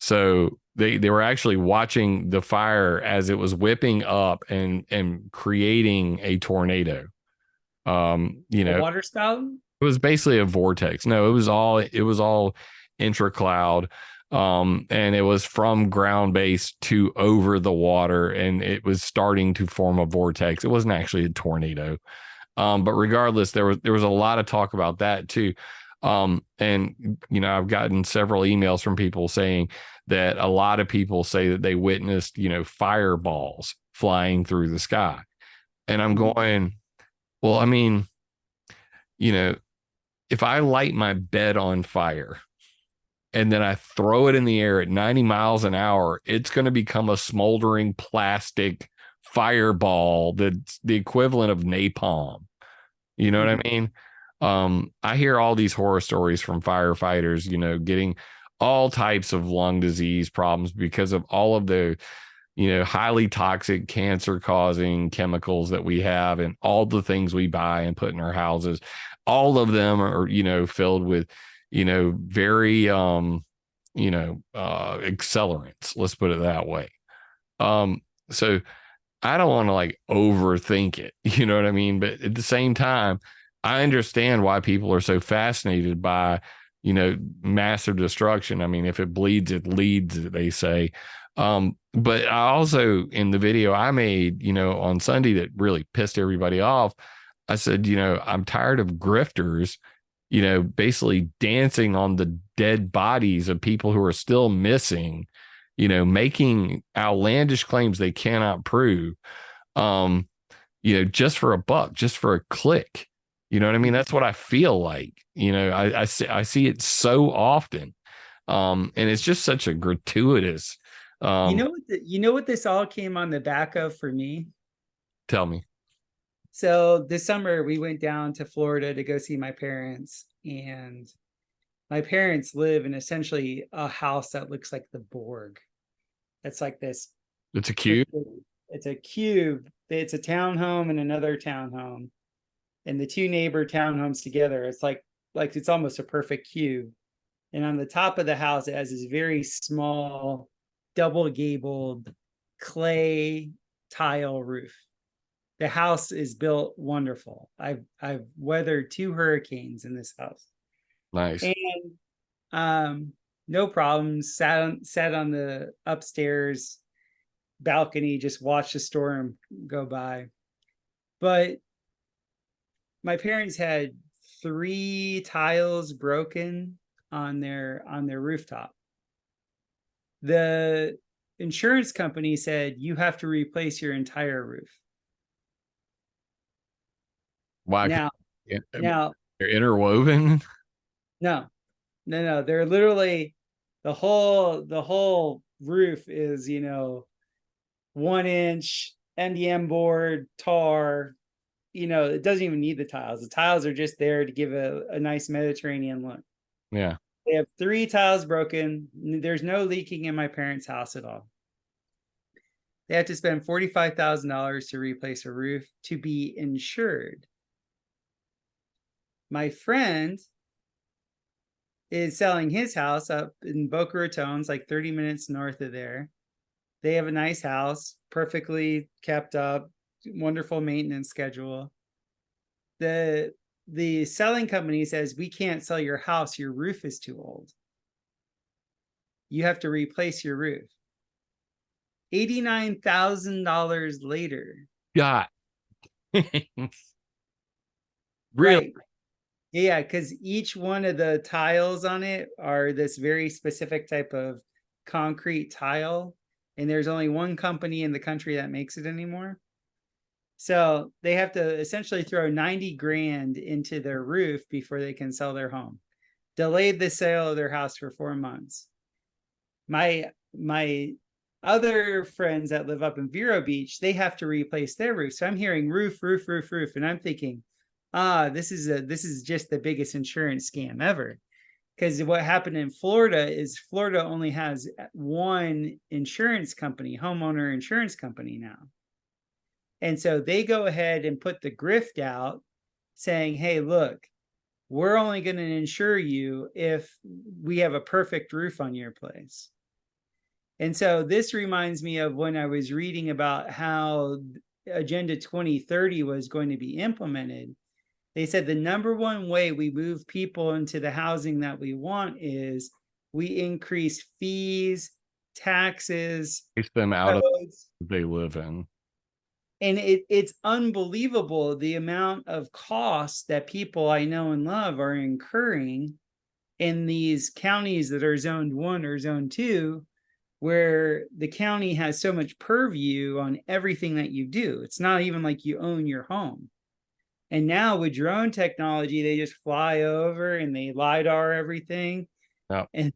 So they were actually watching the fire as it was whipping up and creating a tornado. A water spout? It was basically a vortex. No, it was all intracloud. And it was from ground base to over the water, and it was starting to form a vortex. It wasn't actually a tornado. But regardless, there was a lot of talk about that too. And I've gotten several emails from people saying that a lot of people say that they witnessed, fireballs flying through the sky. And I'm going, well, I mean, if I light my bed on fire and then I throw it in the air at 90 miles an hour, it's going to become a smoldering plastic fireball that's the equivalent of napalm. You know what I mean? I hear all these horror stories from firefighters, getting all types of lung disease problems because of all of the, highly toxic cancer causing chemicals that we have and all the things we buy and put in our houses. All of them are, filled with, very, accelerants. Let's put it that way. So I don't want to like overthink it. You know what I mean? But at the same time, I understand why people are so fascinated by, massive destruction. I mean, if it bleeds, it leads, they say. But I also, in the video I made, on Sunday that really pissed everybody off, I said, I'm tired of grifters, basically dancing on the dead bodies of people who are still missing, making outlandish claims they cannot prove, just for a buck, just for a click. You know what I mean? That's what I feel like. I see it so often. And it's just such a gratuitous. You know what this all came on the back of for me? Tell me. So this summer we went down to Florida to go see my parents, and my parents live in essentially a house that looks like the Borg. It's like this. It's a cube. It's a cube. It's a townhome and another townhome, and the two neighbor townhomes together. It's like it's almost a perfect cube. And on the top of the house, it has this very small, double gabled clay tile roof. The house is built wonderful. I've weathered 2 hurricanes in this house. Nice. And No problems. Sat on the upstairs balcony, just watched the storm go by. But my parents had 3 tiles broken on their rooftop. The insurance company said you have to replace your entire roof. Why? Now, they're interwoven. No. They're literally the whole roof is 1-inch MDM board, tar. It doesn't even need the tiles. The tiles are just there to give a nice Mediterranean look. Yeah. They have 3 tiles broken. There's no leaking in my parents' house at all. They have to spend $45,000 to replace a roof to be insured. My friend is selling his house up in Boca Raton, like 30 minutes north of there. They have a nice house, perfectly kept up, wonderful maintenance schedule. The selling company says, we can't sell your house. Your roof is too old. You have to replace your roof. $89,000 later. God. Really? Right. Yeah, because each one of the tiles on it are this very specific type of concrete tile. And there's only one company in the country that makes it anymore. So they have to essentially throw 90 grand into their roof before they can sell their home. Delayed the sale of their house for 4 months. My other friends that live up in Vero Beach, they have to replace their roof. So I'm hearing roof. And I'm thinking, this is just the biggest insurance scam ever. Because what happened in Florida is Florida only has one insurance company, homeowner insurance company now. And so they go ahead and put the grift out saying, hey, look, we're only going to insure you if we have a perfect roof on your place. And so this reminds me of when I was reading about how Agenda 2030 was going to be implemented. They said the number one way we move people into the housing that we want is we increase fees, taxes, Take them out of they live in. And it's unbelievable the amount of costs that people I know and love are incurring in these counties that are zoned 1 or zone 2, where the county has so much purview on everything that you do. It's not even like you own your home. And now with drone technology, they just fly over and they LiDAR everything. Yep. And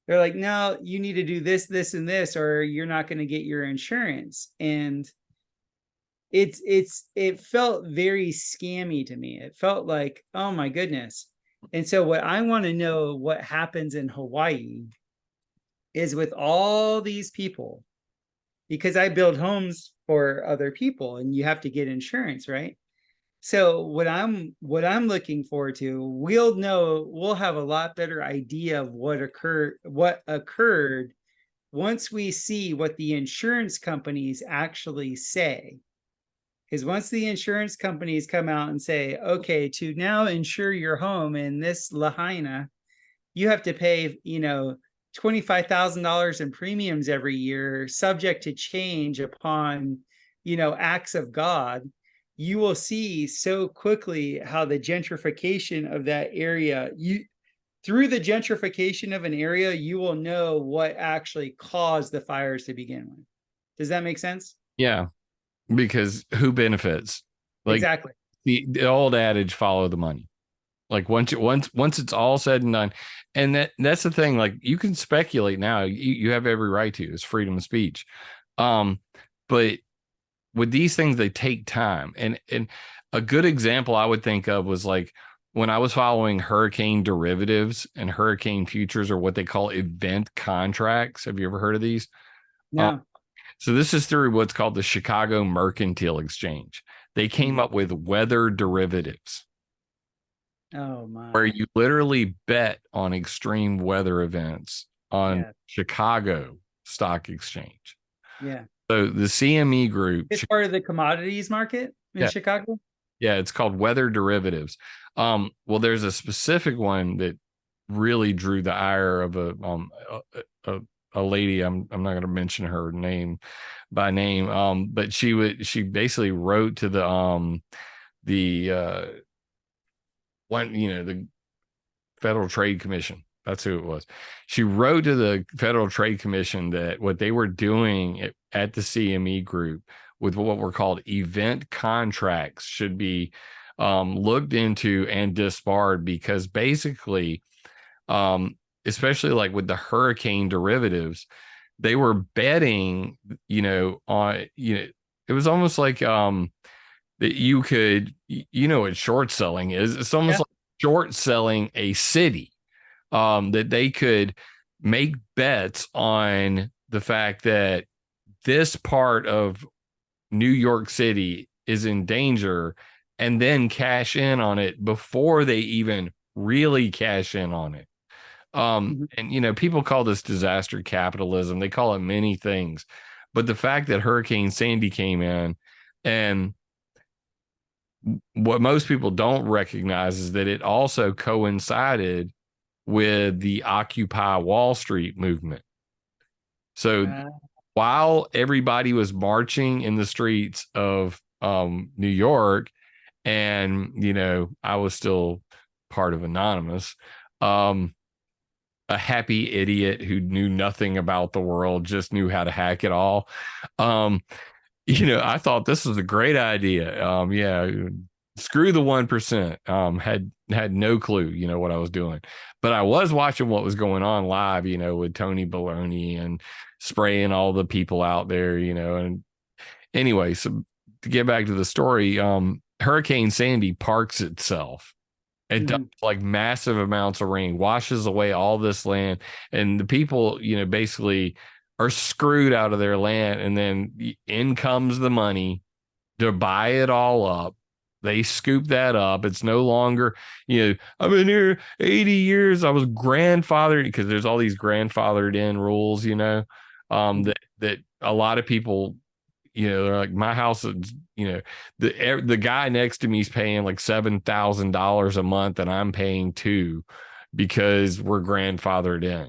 they're like, no, you need to do this, this, and this, or you're not going to get your insurance. And it felt very scammy to me. It felt like, oh my goodness. And so what I want to know what happens in Hawaii is with all these people, because I build homes for other people and you have to get insurance, right? So what I'm looking forward to, we'll have a lot better idea of what occurred once we see what the insurance companies actually say. Because once the insurance companies come out and say, okay, to now insure your home in this Lahaina, you have to pay, $25,000 in premiums every year, subject to change upon, acts of God. You will see so quickly how the gentrification of that area, through the gentrification of an area, you will know what actually caused the fires to begin with. Does that make sense? Yeah. Because who benefits? Exactly. The old adage, follow the money. Like once it's all said and done. And that's the thing, like you can speculate now. You have every right to. It's freedom of speech. But with these things, they take time. And a good example I would think of was like when I was following hurricane derivatives and hurricane futures, or what they call event contracts. Have you ever heard of these? No. So this is through what's called the Chicago Mercantile Exchange. They came up with weather derivatives. Oh my. Where you literally bet on extreme weather events on Chicago Stock Exchange. Yeah. So the CME group. It's part of the commodities market in Chicago? Yeah, it's called weather derivatives. Well, there's a specific one that really drew the ire of a lady. I'm not going to mention her name by name. But she basically wrote to the the Federal Trade Commission. That's who it was. She wrote to the Federal Trade Commission that what they were doing at the CME group with what were called event contracts should be looked into and disbarred, because basically, especially like with the hurricane derivatives, they were betting, on, it was almost like that you could, what short selling is. It's almost like short selling a city, that they could make bets on the fact that this part of New York City is in danger, and then cash in on it before they even really cash in on it. And people call this disaster capitalism. They call it many things, but the fact that Hurricane Sandy came in, and what most people don't recognize is that it also coincided with the Occupy Wall Street movement. So while everybody was marching in the streets of New York, and I was still part of Anonymous, a happy idiot who knew nothing about the world, just knew how to hack it all. I thought this was a great idea. Screw the 1%. Had no clue, what I was doing, but I was watching what was going on live, with Tony Baloney and spraying all the people out there, and anyway, so to get back to the story, Hurricane Sandy parks itself. It does like massive amounts of rain, washes away all this land, and the people, basically are screwed out of their land. And then in comes the money to buy it all up. They scoop that up. It's no longer, I've been here 80 years. I was grandfathered, because there's all these grandfathered in rules, that a lot of people, they're like, my house is, the guy next to me is paying like $7,000 a month, and I'm paying $2,000 because we're grandfathered in.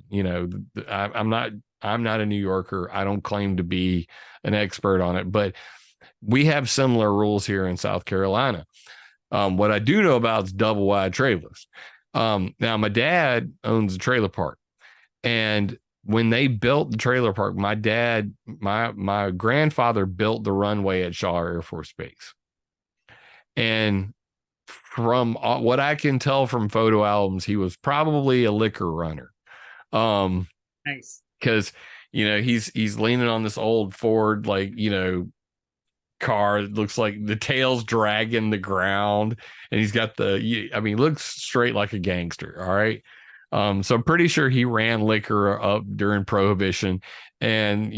I'm not a New Yorker. I don't claim to be an expert on it, but we have similar rules here in South Carolina. What I do know about is double wide trailers. Now my dad owns a trailer park, and when they built the trailer park, my grandfather built the runway at Shaw Air Force Base. And from what I can tell from photo albums, he was probably a liquor runner. Nice. Because, he's leaning on this old Ford, car. It looks like the tail's dragging the ground, and he's got looks straight like a gangster. All right. So I'm pretty sure he ran liquor up during Prohibition, and,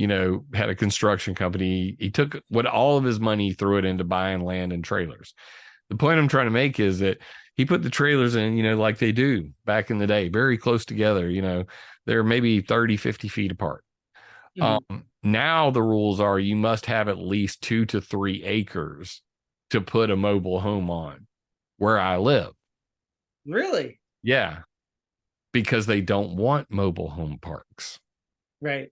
had a construction company. He took all of his money, threw it into buying land and trailers. The point I'm trying to make is that he put the trailers in, like they do back in the day, very close together. They're maybe 30, 50 feet apart. Now the rules are you must have at least 2 to 3 acres to put a mobile home on where I live. Really? Yeah. Because they don't want mobile home parks. Right.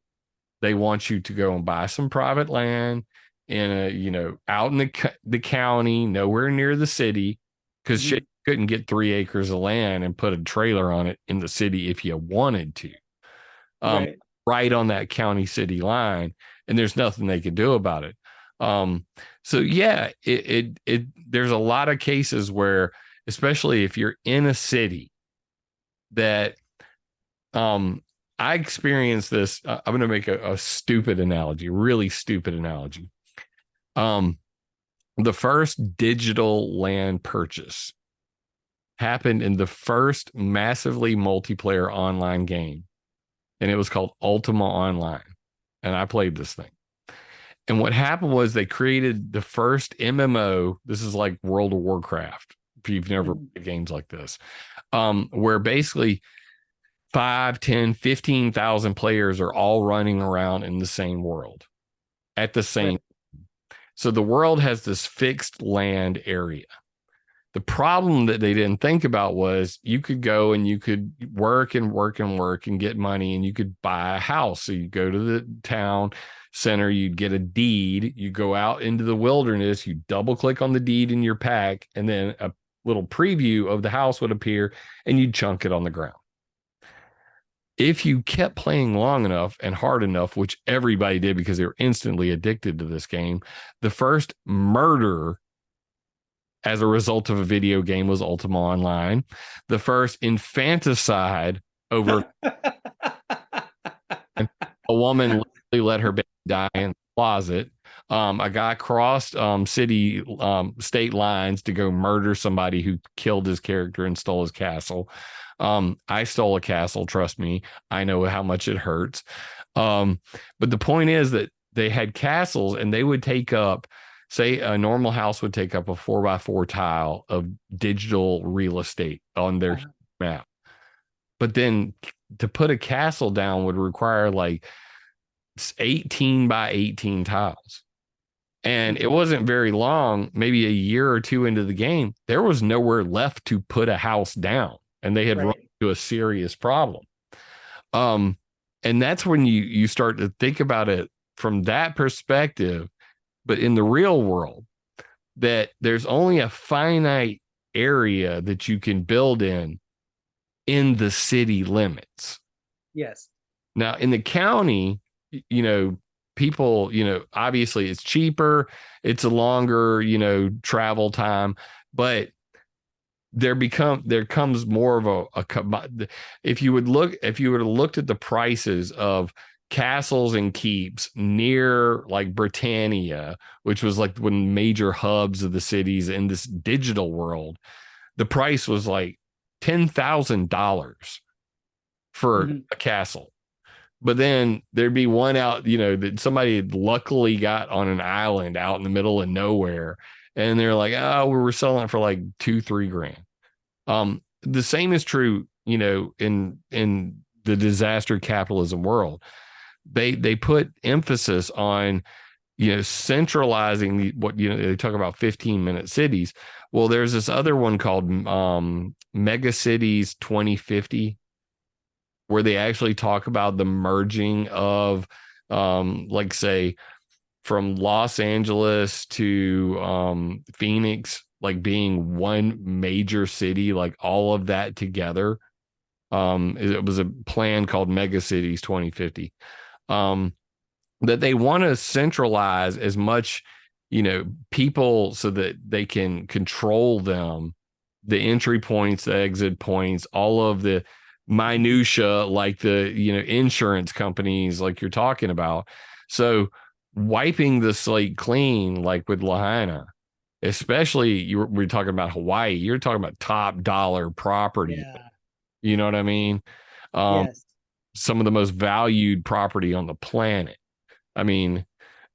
They want you to go and buy some private land in out in the county, nowhere near the city, because shit, you couldn't get 3 acres of land and put a trailer on it in the city if you wanted to. Right on that county city line, and there's nothing they could do about it. So yeah, there's a lot of cases where, especially if you're in a city, that I experienced this. I'm going to make a stupid analogy, really stupid analogy. The first digital land purchase happened in the first massively multiplayer online game, and it was called Ultima Online, and I played this thing. And what happened was they created the first MMO. This is like World of Warcraft, if you've never played games like this, where basically 5, 10, 15,000 players are all running around in the same world at the same. So the world has this fixed land area, The problem that they didn't think about was you could go and you could work and work and work and get money, and you could buy a house. So you go to the town center, you'd get a deed, you go out into the wilderness, you double click on the deed in your pack, and then a little preview of the house would appear, and you'd chunk it on the ground. If you kept playing long enough and hard enough, which everybody did because they were instantly addicted to this game, the first murder as a result of a video game was Ultima Online. The first infanticide over a woman literally let her baby die in the closet. A guy crossed state lines to go murder somebody who killed his character and stole his castle. I stole a castle, trust me. I know how much it hurts. But the point is that they had castles, and they would take up, say a normal house would take up a 4x4 tile of digital real estate on their map. But then to put a castle down would require like 18 by 18 tiles. And it wasn't very long, maybe a year or two into the game, there was nowhere left to put a house down, and they had run into a serious problem. And that's when you start to think about it from that perspective. But in the real world, that there's only a finite area that you can build in the city limits. Yes. Now, in the county, people, obviously it's cheaper, it's a longer, travel time, but there comes more of a if you would have looked at the prices of castles and keeps near like Britannia, which was like one major hubs of the cities in this digital world, the price was like $10,000 for a castle. But then there'd be one out, that somebody had luckily got on an island out in the middle of nowhere. And they're like, oh, we were selling it for like $2-3 grand. The same is true, in the disaster capitalism world. They put emphasis on, centralizing they talk about 15-minute cities. Well, there's this other one called Mega Cities 2050, where they actually talk about the merging of, like, say, from Los Angeles to Phoenix, like being one major city, like all of that together. It was a plan called Mega Cities 2050, that they want to centralize as much, people so that they can control them, the entry points, the exit points, all of the minutia, like the insurance companies, like you're talking about. So wiping the slate clean, like with Lahaina, especially we're talking about Hawaii, you're talking about top dollar property. You know what I mean? Yes. Some of the most valued property on the planet. I mean,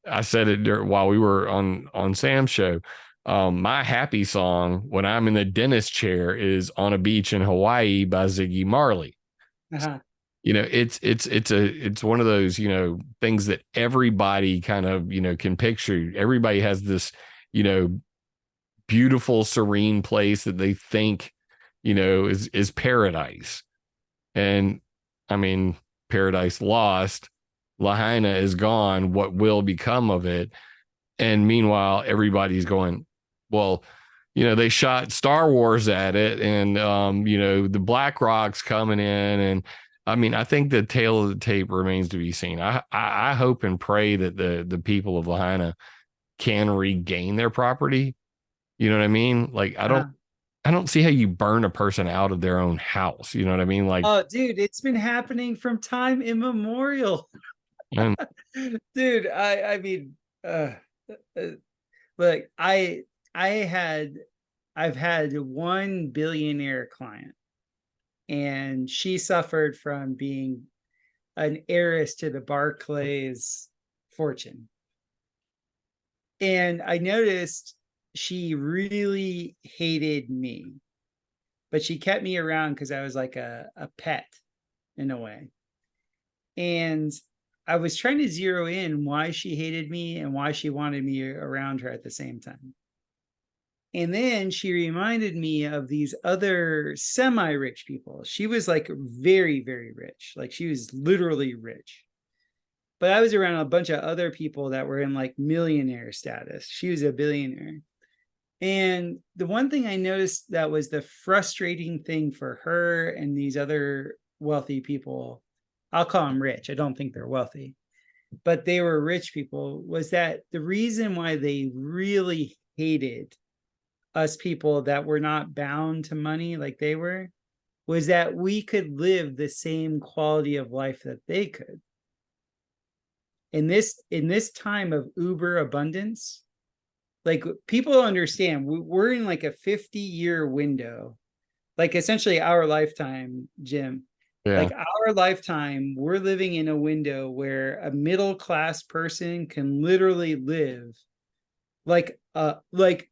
I said it while we were on Sam's show. My happy song when I'm in the dentist chair is "On a Beach in Hawaii" by Ziggy Marley. It's one of those, things that everybody kind of, can picture. Everybody has this, beautiful, serene place that they think, is paradise. And I mean, paradise lost, Lahaina is gone. What will become of it? And meanwhile, everybody's going, well, they shot Star Wars at it, and the Black Rock's coming in, and I mean, I think the tail of the tape remains to be seen. I hope and pray that the people of Lahaina can regain their property. You know what I mean? Like, I don't see how you burn a person out of their own house. You know what I mean? Like, oh, dude, it's been happening from time immemorial. And, dude, I mean, look, I've had one billionaire client, and she suffered from being an heiress to the Barclays fortune. And I noticed she really hated me, but she kept me around because I was like a pet in a way. And I was trying to zero in why she hated me and why she wanted me around her at the same time. And then she reminded me of these other semi-rich people. She was like very, very rich. Like she was literally rich. But I was around a bunch of other people that were in like millionaire status. She was a billionaire. And the one thing I noticed that was the frustrating thing for her and these other wealthy people, I'll call them rich. I don't think they're wealthy, but they were rich people, was that the reason why they really hated us people that were not bound to money like they were, was that we could live the same quality of life that they could. In this time of uber abundance, like people understand we're in like a 50-year window, like essentially our lifetime, Jim. Yeah. Like our lifetime, we're living in a window where a middle-class person can literally live like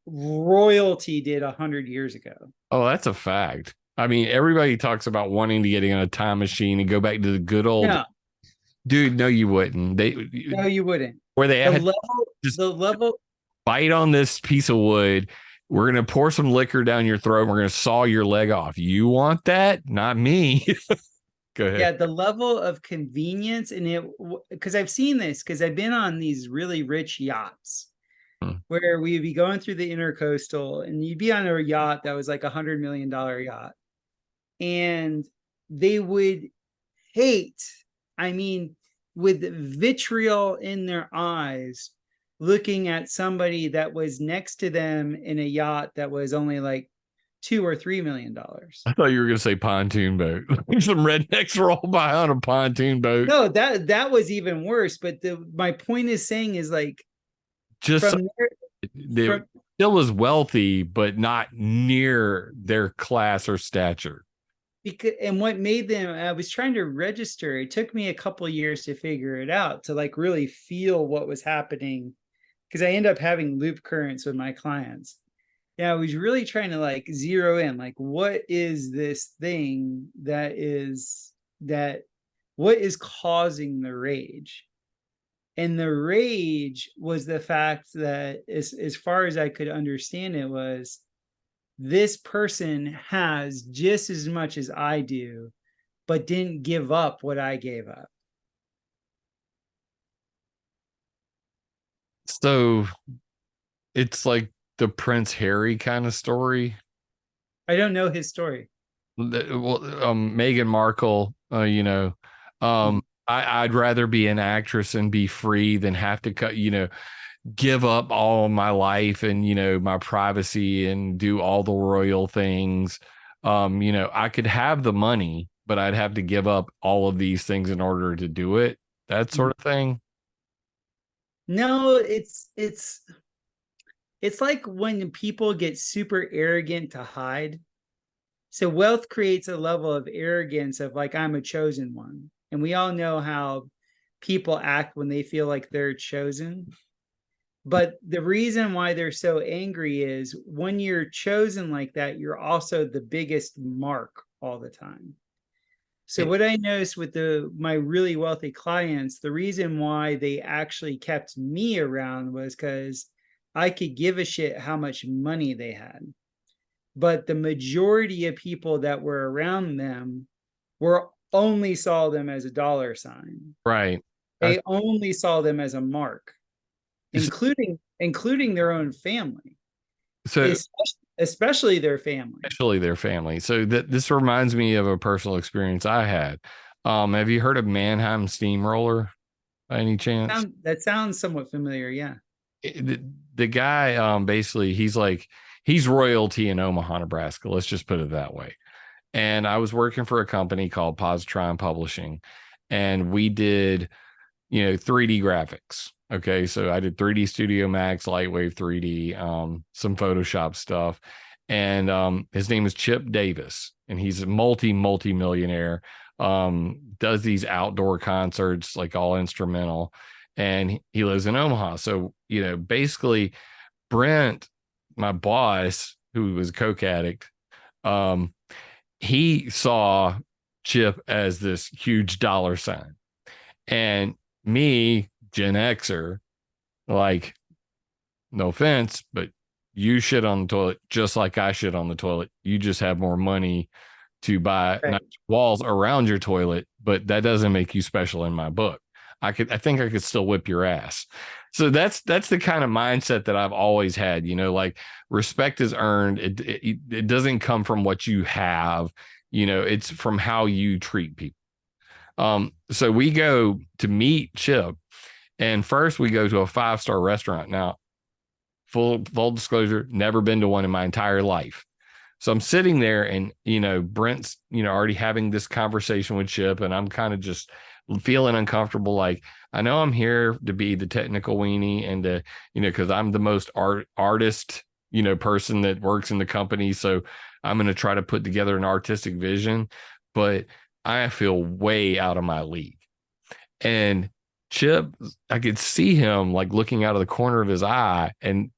royalty did 100 years ago. Oh, that's a fact. I mean, everybody talks about wanting to get in a time machine and go back to the good old. No. Dude, no, you wouldn't. No, you wouldn't. Where they had the level. Bite on this piece of wood. We're going to pour some liquor down your throat. And we're going to saw your leg off. You want that? Not me. Go ahead. Yeah, the level of convenience, and because I've seen this, because I've been on these really rich yachts where we'd be going through the intercoastal, and you'd be on a yacht that was like $100 million yacht, and they would hate, I mean, with vitriol in their eyes, looking at somebody that was next to them in a yacht that was only like $2 or $3 million. I thought you were going to say pontoon boat. Some rednecks roll by on a pontoon boat. No, that was even worse. But my point is saying is like, just they still is wealthy, but not near their class or stature. Because, and what made them, I was trying to register. It took me a couple of years to figure it out, to like really feel what was happening, because I end up having loop currents with my clients. Yeah, I was really trying to like zero in, like, what is this thing what is causing the rage? And the rage was the fact that, as far as I could understand it, was this person has just as much as I do, but didn't give up what I gave up. So it's like the Prince Harry kind of story. I don't know his story. Well, Meghan Markle, I'd rather be an actress and be free than have to give up all my life and, my privacy and do all the royal things. I could have the money, but I'd have to give up all of these things in order to do it. That sort of thing. No, it's like when people get super arrogant to hide. So wealth creates a level of arrogance of like, I'm a chosen one. And we all know how people act when they feel like they're chosen. But the reason why they're so angry is when you're chosen like that, you're also the biggest mark all the time. So what I noticed with my really wealthy clients, the reason why they actually kept me around was because I could give a shit how much money they had. But the majority of people that were around them only saw them as a dollar sign. Right. They only saw them as a mark, including their own family. So especially their family. So this reminds me of a personal experience I had. Have you heard of Mannheim Steamroller by any chance? That sounds somewhat familiar. Yeah. The guy, basically, he's royalty in Omaha, Nebraska. Let's just put it that way. And I was working for a company called Positron Publishing, and we did, 3D graphics. Okay, so I did 3D Studio Max, Lightwave 3D, some Photoshop stuff. And his name is Chip Davis, and he's a multi-millionaire, does these outdoor concerts, like all instrumental, and he lives in Omaha. So, basically Brent, my boss, who was a coke addict, he saw Chip as this huge dollar sign. And me, Gen Xer, like, no offense, but you shit on the toilet just like I shit on the toilet. You just have more money to buy nice walls around your toilet, but that doesn't make you special in my book. I think I could still whip your ass. So that's the kind of mindset that I've always had, like respect is earned. It doesn't come from what you have, it's from how you treat people. So we go to meet Chip, and first we go to a 5-star restaurant. Now, full disclosure, never been to one in my entire life. So I'm sitting there and, Brent's, already having this conversation with Chip, and I'm kind of just feeling uncomfortable. Like, I know I'm here to be the technical weenie and to, because I'm the most artist, person that works in the company. So I'm going to try to put together an artistic vision, but I feel way out of my league. And Chip, I could see him like looking out of the corner of his eye and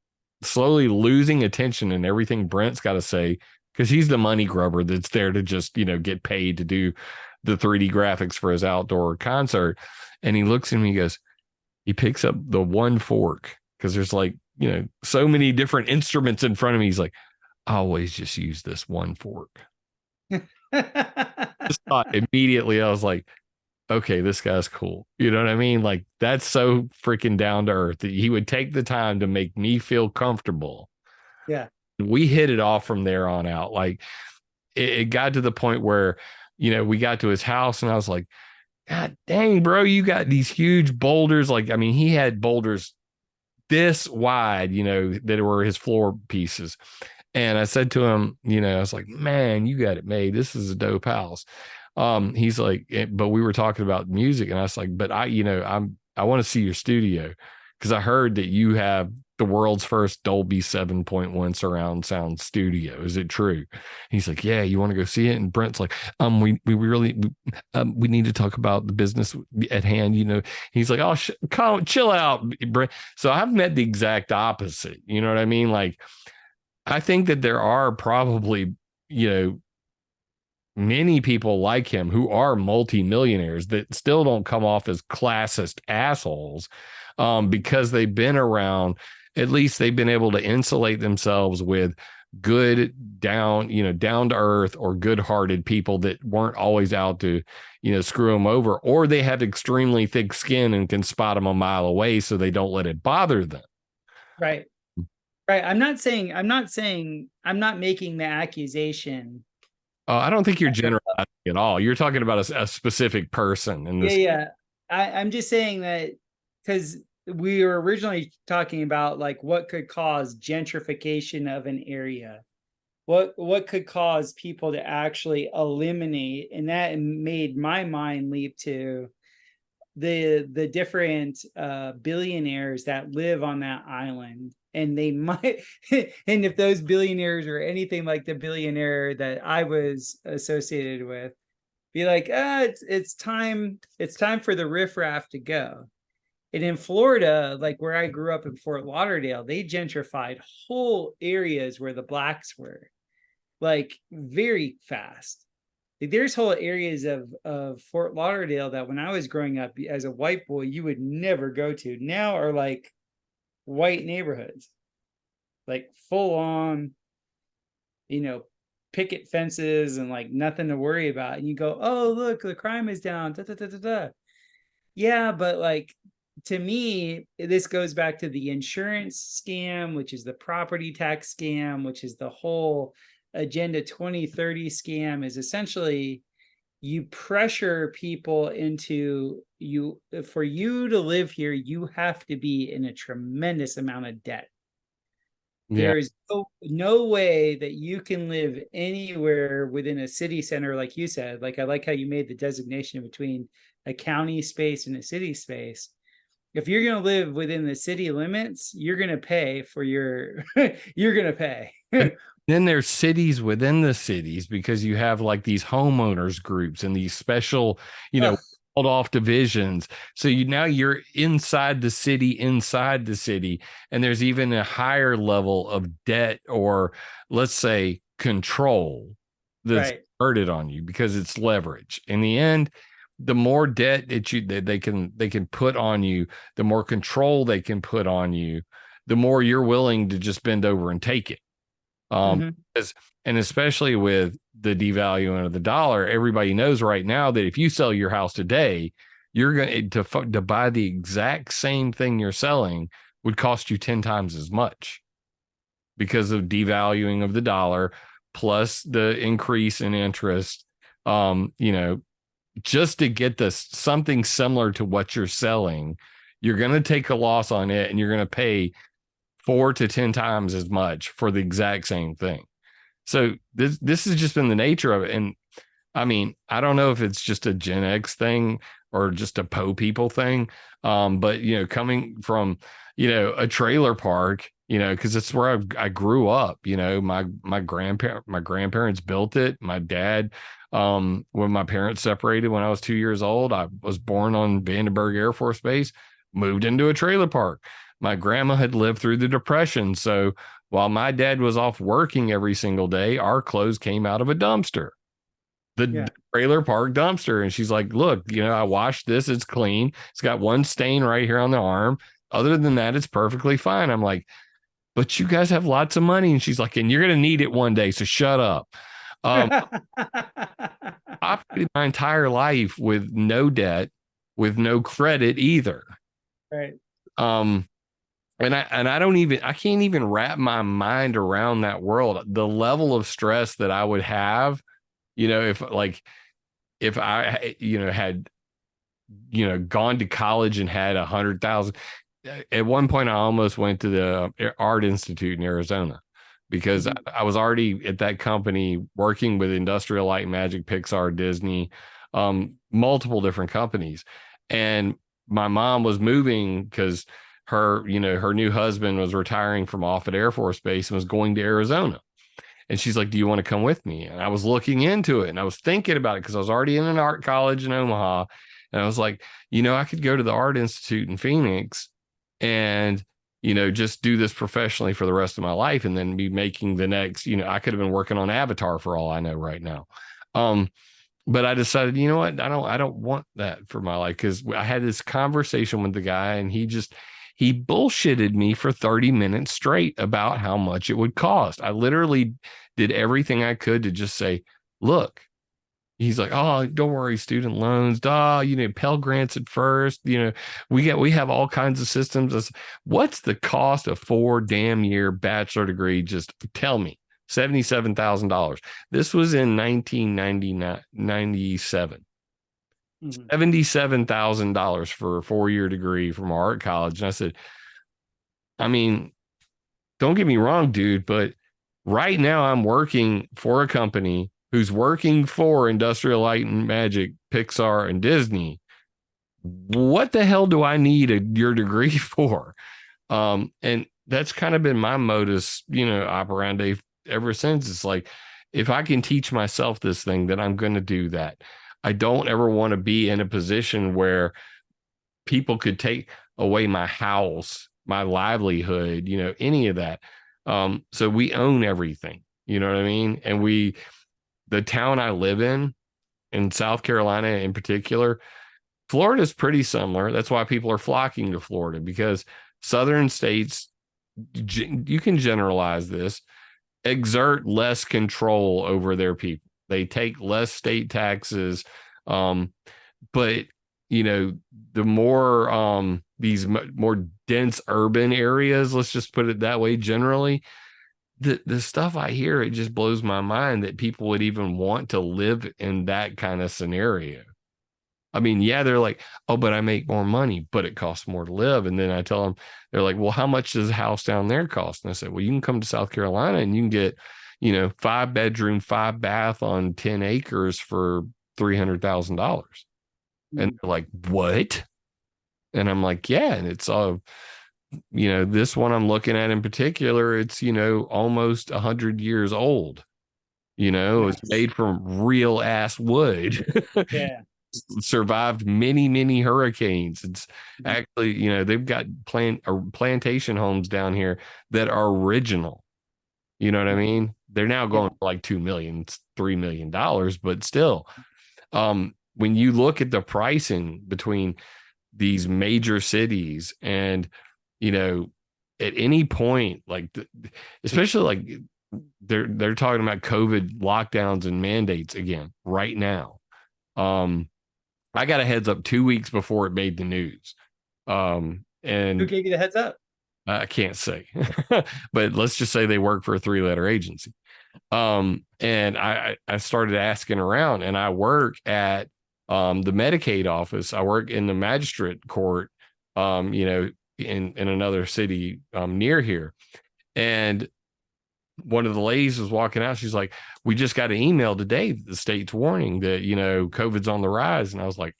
slowly losing attention in everything Brent's got to say, because he's the money grubber that's there to just, get paid to do the 3D graphics for his outdoor concert. And he looks at me, he picks up the one fork, because there's like, so many different instruments in front of me. He's like, I always just use this one fork. Just thought immediately, I was like, okay, this guy's cool. You know what I mean? Like, that's so freaking down to earth that he would take the time to make me feel comfortable. Yeah. We hit it off from there on out. Like, it got to the point where, we got to his house and I was like, God dang, bro, you got these huge boulders. Like, I mean, he had boulders this wide, that were his floor pieces. And I said to him, I was like, man, you got it made. This is a dope house. He's like, but we were talking about music, and I was like, but I want to see your studio, because I heard that you have the world's first Dolby 7.1 surround sound studio. Is it true? He's like, yeah, you want to go see it? And Brent's like, we really need to talk about the business at hand. He's like, oh, chill out, Brent. So I've met the exact opposite. You know what I mean? Like, I think that there are probably, many people like him who are multimillionaires that still don't come off as classist assholes, because they've been around. At least they've been able to insulate themselves with good down to earth or good hearted people that weren't always out to, screw them over, or they have extremely thick skin and can spot them a mile away so they don't let it bother them. Right. I'm not making the accusation. I don't think you're generalizing at all. You're talking about a specific person in this. Yeah. I'm just saying that because we were originally talking about like what could cause gentrification of an area, what could cause people to actually eliminate, and that made my mind leap to the different billionaires that live on that island. And they might, and if those billionaires are anything like the billionaire that I was associated with, be like, it's time for the riffraff to go. And in Florida, like where I grew up in Fort Lauderdale, they gentrified whole areas where the blacks were, like very fast. Like, there's whole areas of Fort Lauderdale that when I was growing up as a white boy, you would never go to. Now are like white neighborhoods, like full on, picket fences and like nothing to worry about. And you go, oh, look, the crime is down. Da, da, da, da, da. Yeah, but like, to me, this goes back to the insurance scam, which is the property tax scam, which is the whole Agenda 2030 scam. Is essentially you pressure people into for you to live here, you have to be in a tremendous amount of debt. Yeah. There's no way that you can live anywhere within a city center, like you said. Like, I like how you made the designation between a county space and a city space. If you're going to live within the city limits, you're going to pay for your, you're going to pay. Then there's cities within the cities, because you have like these homeowners groups and these special, called off divisions. So you're inside the city, and there's even a higher level of debt, or let's say control, that's burdened on you because it's leverage. In the end, the more debt that they can put on you, the more control they can put on you, the more you're willing to just bend over and take it. And especially with the devaluing of the dollar, everybody knows right now that if you sell your house today, you're going to buy the exact same thing you're selling would cost you 10 times as much because of devaluing of the dollar plus the increase in interest. Just to get this something similar to what you're selling, you're going to take a loss on it and you're going to pay 4 to 10 times as much for the exact same thing. So this has just been the nature of it. And I mean, I don't know if it's just a Gen X thing or just a Po people thing. But coming from, a trailer park, because it's where I grew up, my grandparents built it. My dad, when my parents separated when I was 2 years old, I was born on Vandenberg Air Force Base, moved into a trailer park. My grandma had lived through the Depression. So while my dad was off working every single day, our clothes came out of a dumpster, the trailer park dumpster. And she's like, look, I washed this. It's clean. It's got one stain right here on the arm. Other than that, it's perfectly fine. I'm like, but you guys have lots of money. And she's like, and you're going to need it one day. So shut up. I played my entire life with no debt, with no credit either. Right. And I can't even wrap my mind around that world. The level of stress that I would have, if I, had, gone to college and had 100,000. At one point, I almost went to the Art Institute in Arizona because I was already at that company working with Industrial Light and Magic, Pixar, Disney, multiple different companies. And my mom was moving because her new husband was retiring from Offutt Air Force Base and was going to Arizona. And she's like, do you want to come with me? And I was looking into it and I was thinking about it because I was already in an art college in Omaha. And I was like, I could go to the Art Institute in Phoenix and, just do this professionally for the rest of my life and then be making the next, I could have been working on Avatar for all I know right now. But I decided, you know what? I don't want that for my life because I had this conversation with the guy and he bullshitted me for 30 minutes straight about how much it would cost. I literally did everything I could to just say, look, he's like, oh, don't worry, student loans, Pell Grants at first, we have all kinds of systems. What's the cost of 4 damn year bachelor degree? Just tell me. $77,000. This was in 1997. $77,000 for a 4-year degree from art college. And I said, I mean, don't get me wrong, dude, but right now I'm working for a company who's working for Industrial Light and Magic, Pixar, and Disney. What the hell do I need your degree for? And that's kind of been my modus, operandi ever since. It's like, if I can teach myself this thing, then I'm going to do that. I don't ever want to be in a position where people could take away my house, my livelihood, any of that. So we own everything, you know what I mean? And the town I live in South Carolina in particular, Florida is pretty similar. That's why people are flocking to Florida, because southern states, you can generalize this, exert less control over their people. They take less state taxes. But, the more these more dense urban areas, let's just put it that way, generally, the stuff I hear, it just blows my mind that people would even want to live in that kind of scenario. I mean, yeah, they're like, oh, but I make more money, but it costs more to live. And then I tell them, they're like, well, how much does a house down there cost? And I said, well, you can come to South Carolina and you can get, 5-bedroom, 5-bath on 10 acres for $300,000. And they're like, what? And I'm like, yeah. And it's this one I'm looking at in particular, it's, almost 100 years old. It's made from real ass wood. Yeah. Survived many, many hurricanes. It's actually, they've got plantation homes down here that are original. You know what I mean? They're now going for like $2 million, $3 million, but still, when you look at the pricing between these major cities and, at any point, like especially like they're talking about COVID lockdowns and mandates again right now. I got a heads up 2 weeks before it made the news. And who gave you the heads up? I can't say, but let's just say they work for a 3-letter agency. And I started asking around, and I work at the Medicaid office. I work in the magistrate court, you know, in another city near here. And one of the ladies was walking out. She's like, "We just got an email today that the state's warning that, you know, COVID's on the rise." And I was like,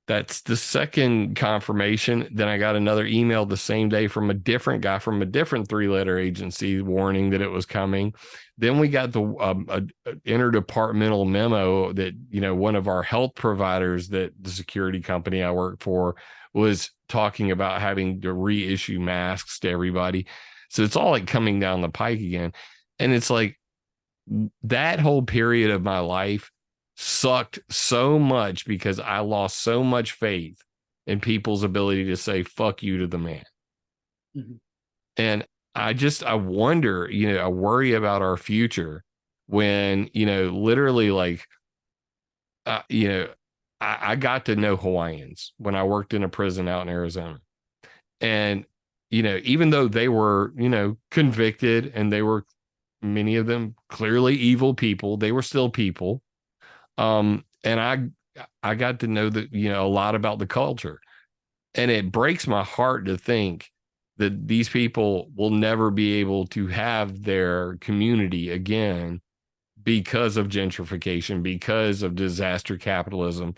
That's the second confirmation. Then I got another email the same day from a different guy from a different 3-letter agency warning that it was coming. Then we got the interdepartmental memo that, you know, one of our health providers that the security company I work for was talking about having to reissue masks to everybody. So it's all like coming down the pike again. And it's like that whole period of my life sucked so much because I lost so much faith in people's ability to say fuck you to the man. Mm-hmm. And I wonder, you know, I worry about our future when, you know, literally like, you know, I got to know Hawaiians when I worked in a prison out in Arizona. And, you know, even though they were, you know, convicted and they were, many of them clearly evil people, they were still people. And I got to know that, you know, a lot about the culture, and it breaks my heart to think that these people will never be able to have their community again because of gentrification, because of disaster capitalism,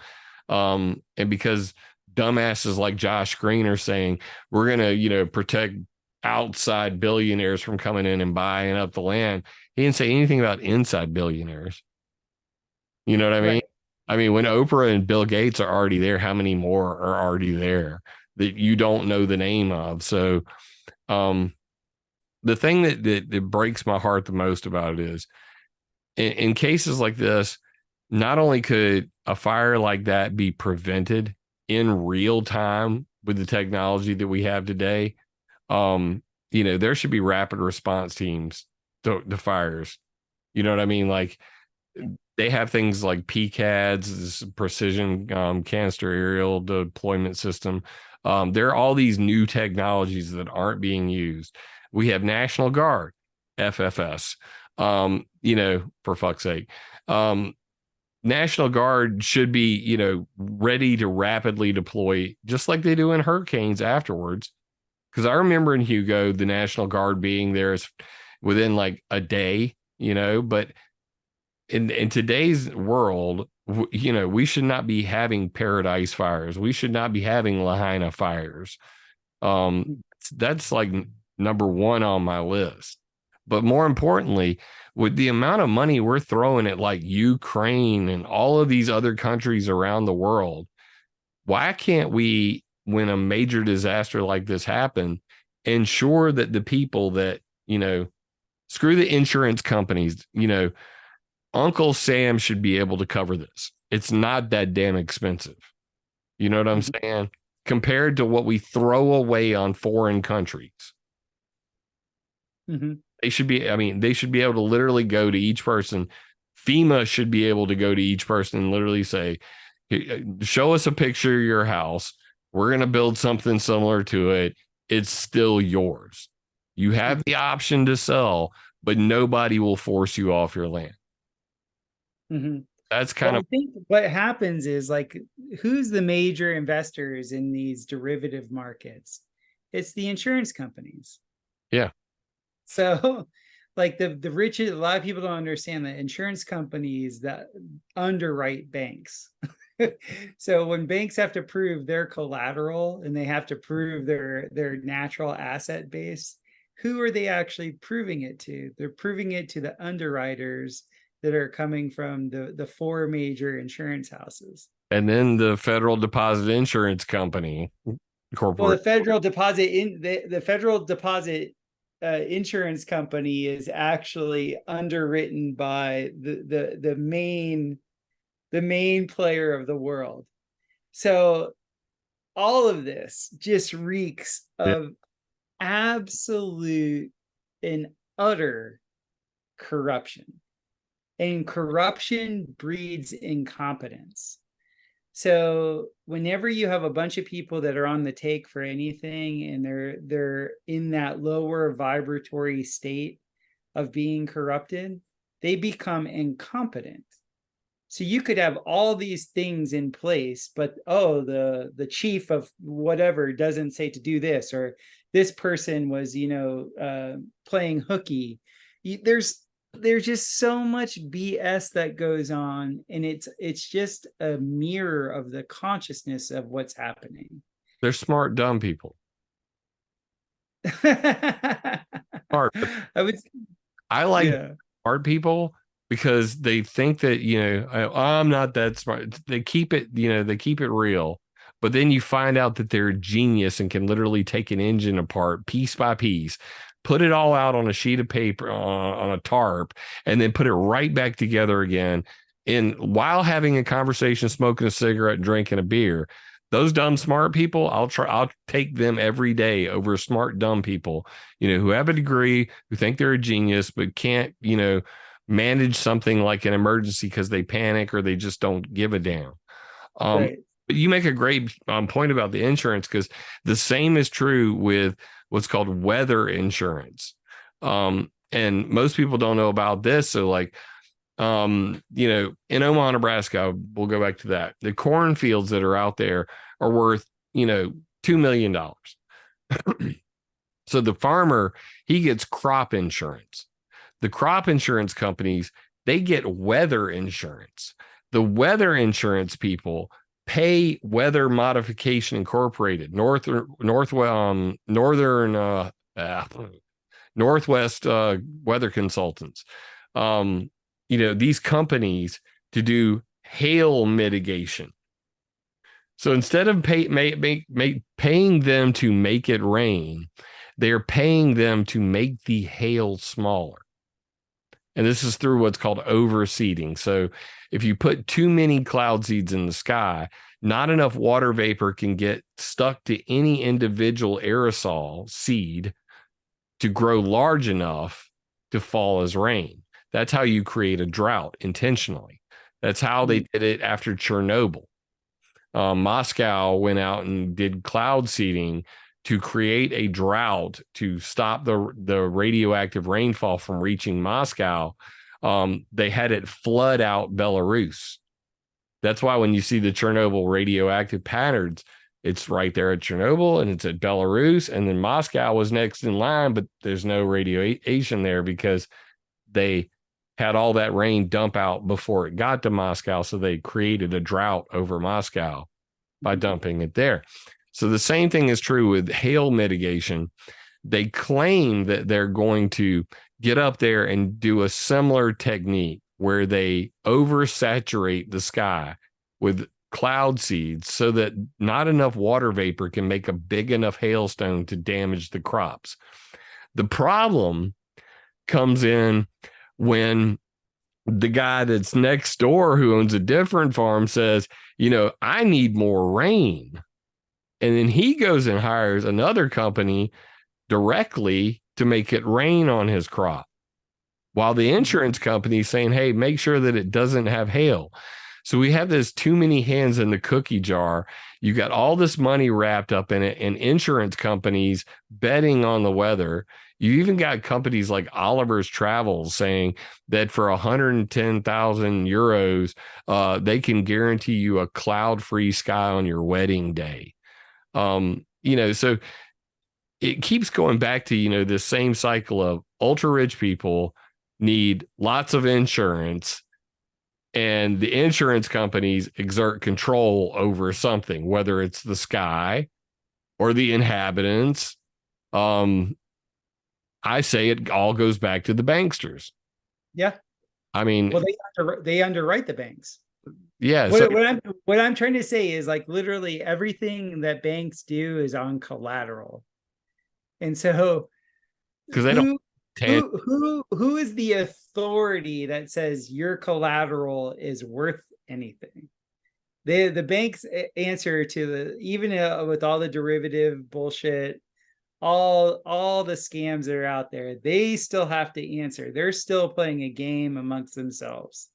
and because dumbasses like Josh Green are saying we're going to, you know, protect outside billionaires from coming in and buying up the land. He didn't say anything about inside billionaires. You know what I mean? Right. I mean, when Oprah and Bill Gates are already there, how many more are already there that you don't know the name of? So, the thing that breaks my heart the most about it is in cases like this, not only could a fire like that be prevented in real time with the technology that we have today, you know, there should be rapid response teams to fires. You know what I mean? Like, they have things like PCADs, this precision canister aerial deployment system. There are all these new technologies that aren't being used. We have National Guard, FFS, you know, for fuck's sake. National Guard should be, you know, ready to rapidly deploy just like they do in hurricanes afterwards. Because I remember in Hugo, the National Guard being there is within like a day, you know, but in today's world, you know, we should not be having Paradise fires. We should not be having Lahaina fires. That's like number one on my list. But more importantly, with the amount of money we're throwing at like Ukraine and all of these other countries around the world, why can't we, when a major disaster like this happen, ensure that the people that, you know, screw the insurance companies, you know, Uncle Sam should be able to cover this. It's not that damn expensive. You know what I'm saying? Compared to what we throw away on foreign countries. Mm-hmm. They should be, I mean, they should be able to literally go to each person. FEMA should be able to go to each person and literally say, show us a picture of your house. We're going to build something similar to it. It's still yours. You have the option to sell, but nobody will force you off your land. Mm-hmm. That's kind of. I think what happens is, like, who's the major investors in these derivative markets? It's the insurance companies. Yeah. So, like, the rich, a lot of people don't understand that insurance companies that underwrite banks. So when banks have to prove their collateral and they have to prove their natural asset base, who are they actually proving it to? They're proving it to the underwriters that are coming from the four major insurance houses. And then the Federal Deposit Insurance Company corporate. Well, the Federal Deposit the Federal Deposit Insurance Company is actually underwritten by the main player of the world. So all of this just reeks of absolute and utter corruption. And corruption breeds incompetence. So whenever you have a bunch of people that are on the take for anything, and they're in that lower vibratory state of being corrupted, they become incompetent. So you could have all these things in place, but the chief of whatever doesn't say to do this, or this person was playing hooky. There's just so much BS that goes on, and it's just a mirror of the consciousness of what's happening. They're smart, dumb people. Smart. I like smart people because they think that, I'm not that smart. They keep it real. But then you find out that they're a genius and can literally take an engine apart piece by piece, put it all out on a sheet of paper, on a tarp, and then put it right back together again. And while having a conversation, smoking a cigarette, and drinking a beer, those dumb, smart people, I'll take them every day over smart, dumb people, who have a degree, who think they're a genius, but can't, manage something like an emergency because they panic or they just don't give a damn. Right. But you make a great point about the insurance, because the same is true with what's called weather insurance. And most people don't know about this. So like, in Omaha, Nebraska, we'll go back to that. The cornfields that are out there are worth, $2 million. So the farmer, he gets crop insurance. The crop insurance companies, they get weather insurance. The weather insurance people pay Weather Modification Incorporated, Northwest Weather Consultants. These companies to do hail mitigation. So instead of paying them to make it rain, they're paying them to make the hail smaller. And this is through what's called overseeding. So if you put too many cloud seeds in the sky, not enough water vapor can get stuck to any individual aerosol seed to grow large enough to fall as rain. That's how you create a drought intentionally. That's how they did it after Chernobyl. Moscow went out and did cloud seeding to create a drought to stop the radioactive rainfall from reaching Moscow. They had it flood out Belarus. That's why when you see the Chernobyl radioactive patterns, it's right there at Chernobyl and it's at Belarus, and then Moscow was next in line, but there's no radiation there because they had all that rain dump out before it got to Moscow. So they created a drought over Moscow by dumping it there. So the same thing is true with hail mitigation. They claim that they're going to get up there and do a similar technique where they oversaturate the sky with cloud seeds so that not enough water vapor can make a big enough hailstone to damage the crops. The problem comes in when the guy that's next door who owns a different farm says, I need more rain. And then he goes and hires another company directly to make it rain on his crop, while the insurance company is saying, hey, make sure that it doesn't have hail. So we have this too many hands in the cookie jar. You got all this money wrapped up in it, and insurance companies betting on the weather. You even got companies like Oliver's Travels saying that for 110,000 euros, they can guarantee you a cloud-free sky on your wedding day. So it keeps going back to, this same cycle of ultra rich people need lots of insurance, and the insurance companies exert control over something, whether it's the sky or the inhabitants. I say it all goes back to the banksters. Yeah. I mean, well, they underwrite the banks. Yeah. What I'm trying to say is, like, literally everything that banks do is on collateral. And so because they don't who is the authority that says your collateral is worth anything? the banks answer to the, even with all the derivative bullshit, all the scams that are out there, they still have to answer. They're still playing a game amongst themselves,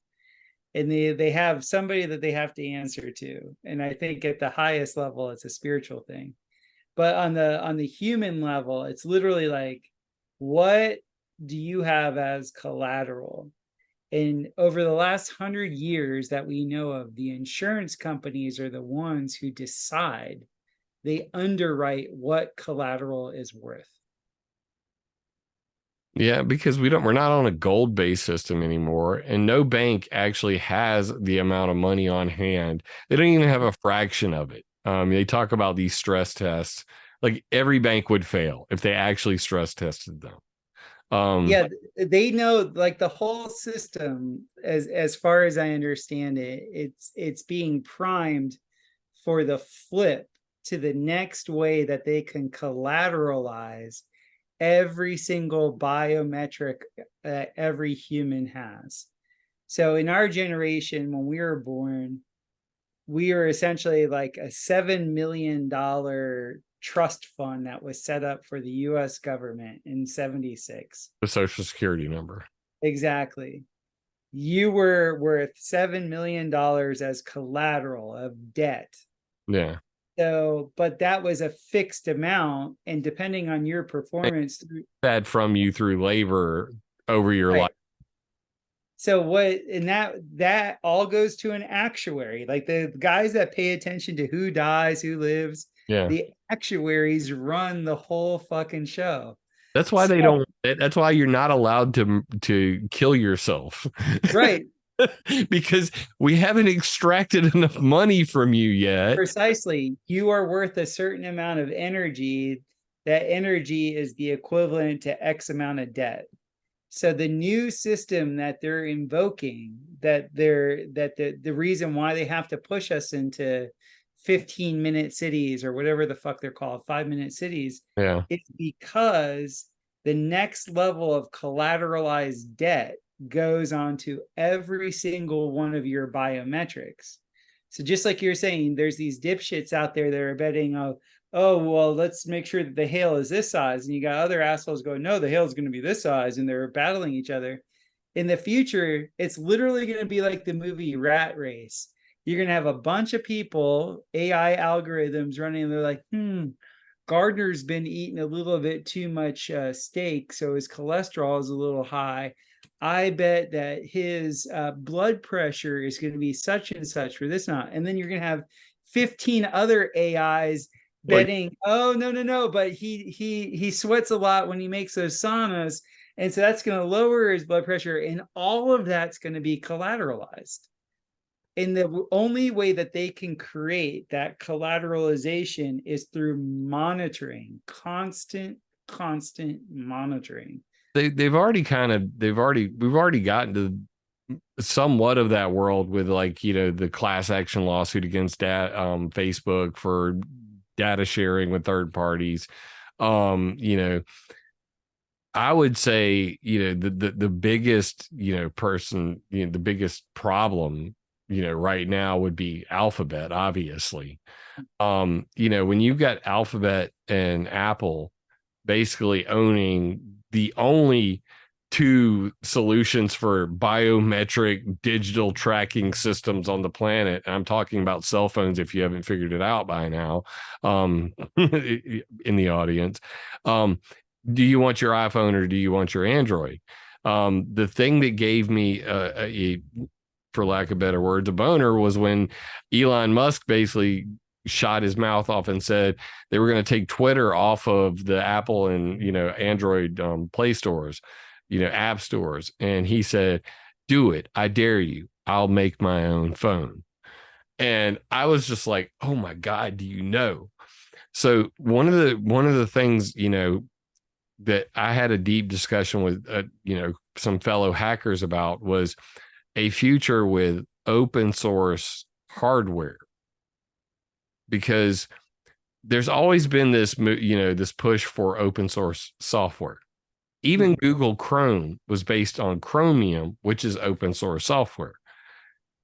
and they have somebody that they have to answer to. And I think at the highest level, it's a spiritual thing. But on the human level, it's literally like, what do you have as collateral? And over the last 100 years that we know of, the insurance companies are the ones who decide, they underwrite what collateral is worth. Yeah, because we're not on a gold-based system anymore, and no bank actually has the amount of money on hand. They don't even have a fraction of it. They talk about these stress tests. Like, every bank would fail if they actually stress tested them. Yeah, they know, like, the whole system, as far as I understand it, it's being primed for the flip to the next way that they can collateralize every single biometric that every human has. So in our generation, when we were born, we were essentially like a $7 million trust fund that was set up for the US government in 76. The Social Security number. Exactly. You were worth $7 million as collateral of debt. Yeah. So, but that was a fixed amount, and depending on your performance, that from you through labor over your life. So what, and that all goes to an actuary, like the guys that pay attention to who dies, who lives. Yeah. The actuaries run the whole fucking show. That's why that's why you're not allowed to kill yourself. Right. Because we haven't extracted enough money from you yet. Precisely. You are worth a certain amount of energy. That energy is the equivalent to X amount of debt. So the new system that they're invoking, the reason why they have to push us into 15-minute cities, or whatever the fuck they're called, 5-minute cities, it's because the next level of collateralized debt goes on to every single one of your biometrics. So just like you're saying, there's these dipshits out there that are betting, oh, well, let's make sure that the hail is this size. And you got other assholes going, no, the hail is going to be this size. And they're battling each other. In the future, it's literally going to be like the movie Rat Race. You're going to have a bunch of people, AI algorithms running, and they're like, Gardner's been eating a little bit too much steak, so his cholesterol is a little high. I bet that his blood pressure is going to be such and such for this amount. And then you're going to have 15 other AIs betting, oh, no, but he sweats a lot when he makes those saunas, and so that's going to lower his blood pressure, and all of that's going to be collateralized. And the only way that they can create that collateralization is through monitoring, constant monitoring. We've already gotten to somewhat of that world with, like, the class action lawsuit against Facebook for data sharing with third parties. I would say, the biggest, person, the biggest problem, right now would be Alphabet, obviously. When you've got Alphabet and Apple basically owning the only two solutions for biometric digital tracking systems on the planet. I'm talking about cell phones, if you haven't figured it out by now, in the audience. Do you want your iPhone or do you want your Android? The thing that gave me for lack of better words, a boner was when Elon Musk basically shot his mouth off and said they were going to take Twitter off of the Apple and Android Play stores, app stores, and he said, "Do it, I dare you. I'll make my own phone." And I was just like, "Oh my God, do you know?" So one of the things that I had a deep discussion with some fellow hackers about was a future with open source hardware. Because there's always been this, this push for open source software. Even Google Chrome was based on Chromium, which is open source software.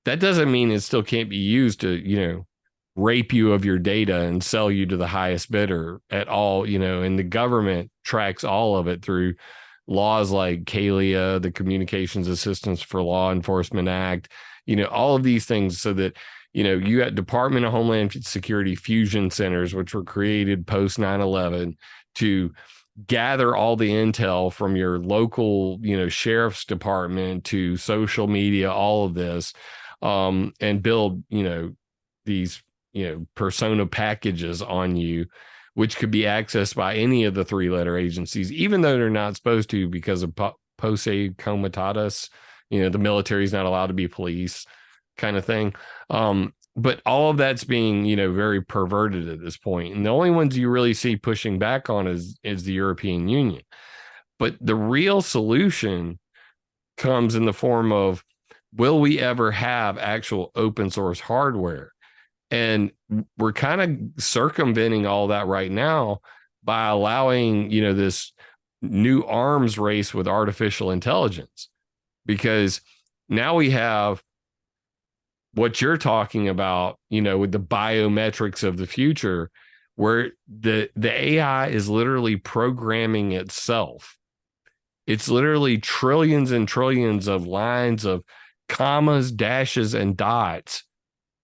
that doesn't mean it still can't be used to, you know, rape you of your data and sell you to the highest bidder at all, you know, and the government tracks all of it through laws like CALIA, the Communications Assistance for Law Enforcement Act, you know, all of these things, so that, you know, you got Department of Homeland Security fusion centers, which were created post 9/11 to gather all the intel from your local, you know, sheriff's department to social media, all of this, and build, you know, these, you know, persona packages on you, which could be accessed by any of the 3-letter agencies, even though they're not supposed to, because of posse comitatus, you know, the military is not allowed to be police kind of thing. But all of that's being, you know, very perverted at this point. And the only ones you really see pushing back on is the European Union. But the real solution comes in the form of, will we ever have actual open source hardware? And we're kind of circumventing all that right now by allowing, you know, this new arms race with artificial intelligence, because now we have what you're talking about, you know, with the biometrics of the future, where the AI is literally programming itself. It's literally trillions and trillions of lines of commas, dashes, and dots.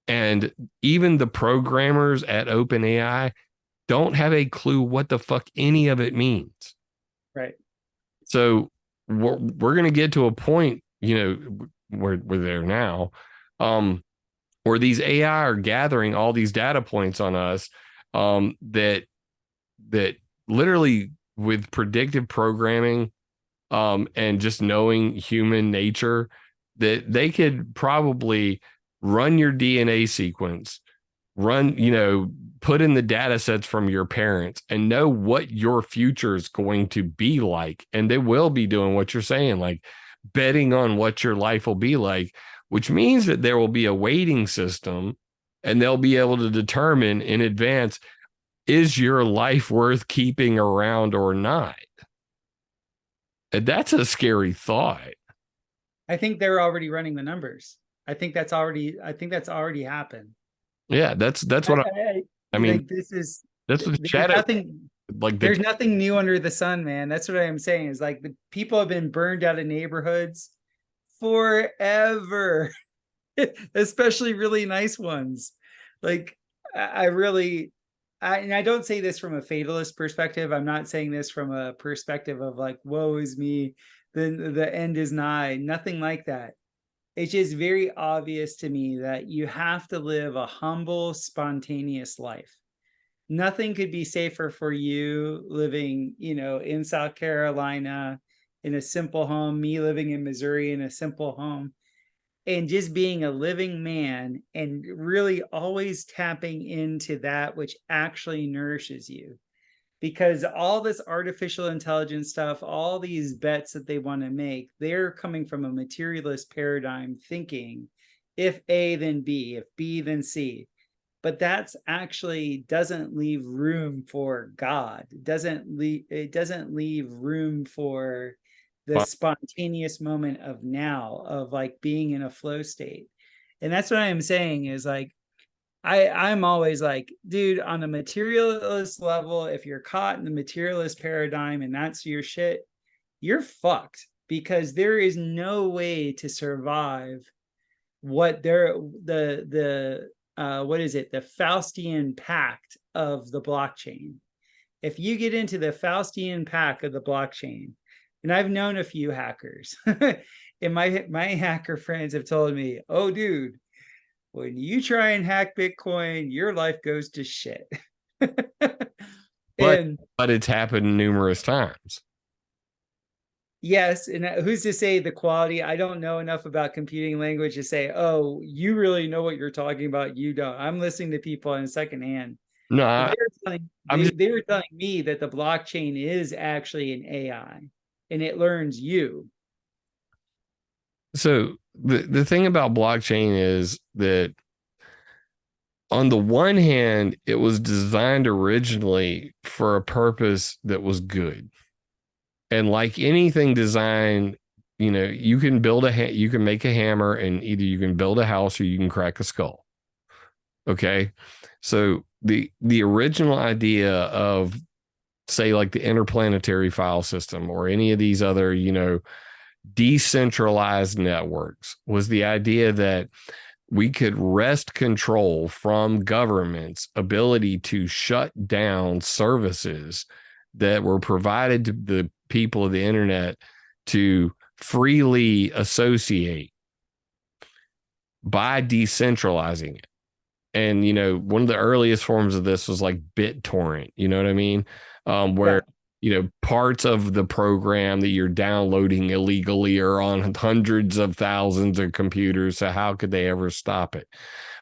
And even the programmers at OpenAI don't have a clue what the fuck any of it means. Right. So we're going to get to a point, you know, where we're there now, where these AI are gathering all these data points on us, that literally, with predictive programming, and just knowing human nature, that they could probably run your DNA sequence, you know, put in the data sets from your parents and know what your future is going to be like. And they will be doing what you're saying, like betting on what your life will be like, which means that there will be a weighting system, and they'll be able to determine in advance, is your life worth keeping around or not? And that's a scary thought. I think they're already running the numbers. I think that's already happened. Yeah, that's what I mean. Like, this is, that's the chat. There's nothing new under the sun, man. That's what I am saying. Is like, the people have been burned out of neighborhoods forever, especially really nice ones. Like, and I don't say this from a fatalist perspective. I'm not saying this from a perspective of like, woe is me, the end is nigh. Nothing like that. It's just very obvious to me that you have to live a humble, spontaneous life. Nothing could be safer for you living, you know, in South Carolina in a simple home, me living in Missouri in a simple home, and just being a living man and really always tapping into that which actually nourishes you. Because all this artificial intelligence stuff, all these bets that they want to make, they're coming from a materialist paradigm thinking, if A, then B, if B, then C. But that's actually doesn't leave room for God. It doesn't leave room for the spontaneous moment of now, of like being in a flow state. And that's what I'm saying is like, I'm always like, dude, on a materialist level, if you're caught in the materialist paradigm and that's your shit, you're fucked, because there is no way to survive what the Faustian pact of the blockchain. If you get into the Faustian pact of the blockchain, and I've known a few hackers, and my hacker friends have told me, oh, dude, when you try and hack Bitcoin, your life goes to shit. But it's happened numerous times. Yes, and who's to say the quality? I don't know enough about computing language to say, oh, you really know what you're talking about. You don't. I'm listening to people in secondhand. No, they were telling me that the blockchain is actually an AI, and it learns you. So the thing about blockchain is that, on the one hand, it was designed originally for a purpose that was good. And like anything designed, you can build you can make a hammer, and either you can build a house or you can crack a skull. Okay. So the original idea of, say, like the interplanetary file system or any of these other, decentralized networks, was the idea that we could wrest control from government's ability to shut down services that were provided to the people of the internet to freely associate by decentralizing it. And, one of the earliest forms of this was like BitTorrent, you know what I mean? Where, parts of the program that you're downloading illegally are on hundreds of thousands of computers. So how could they ever stop it?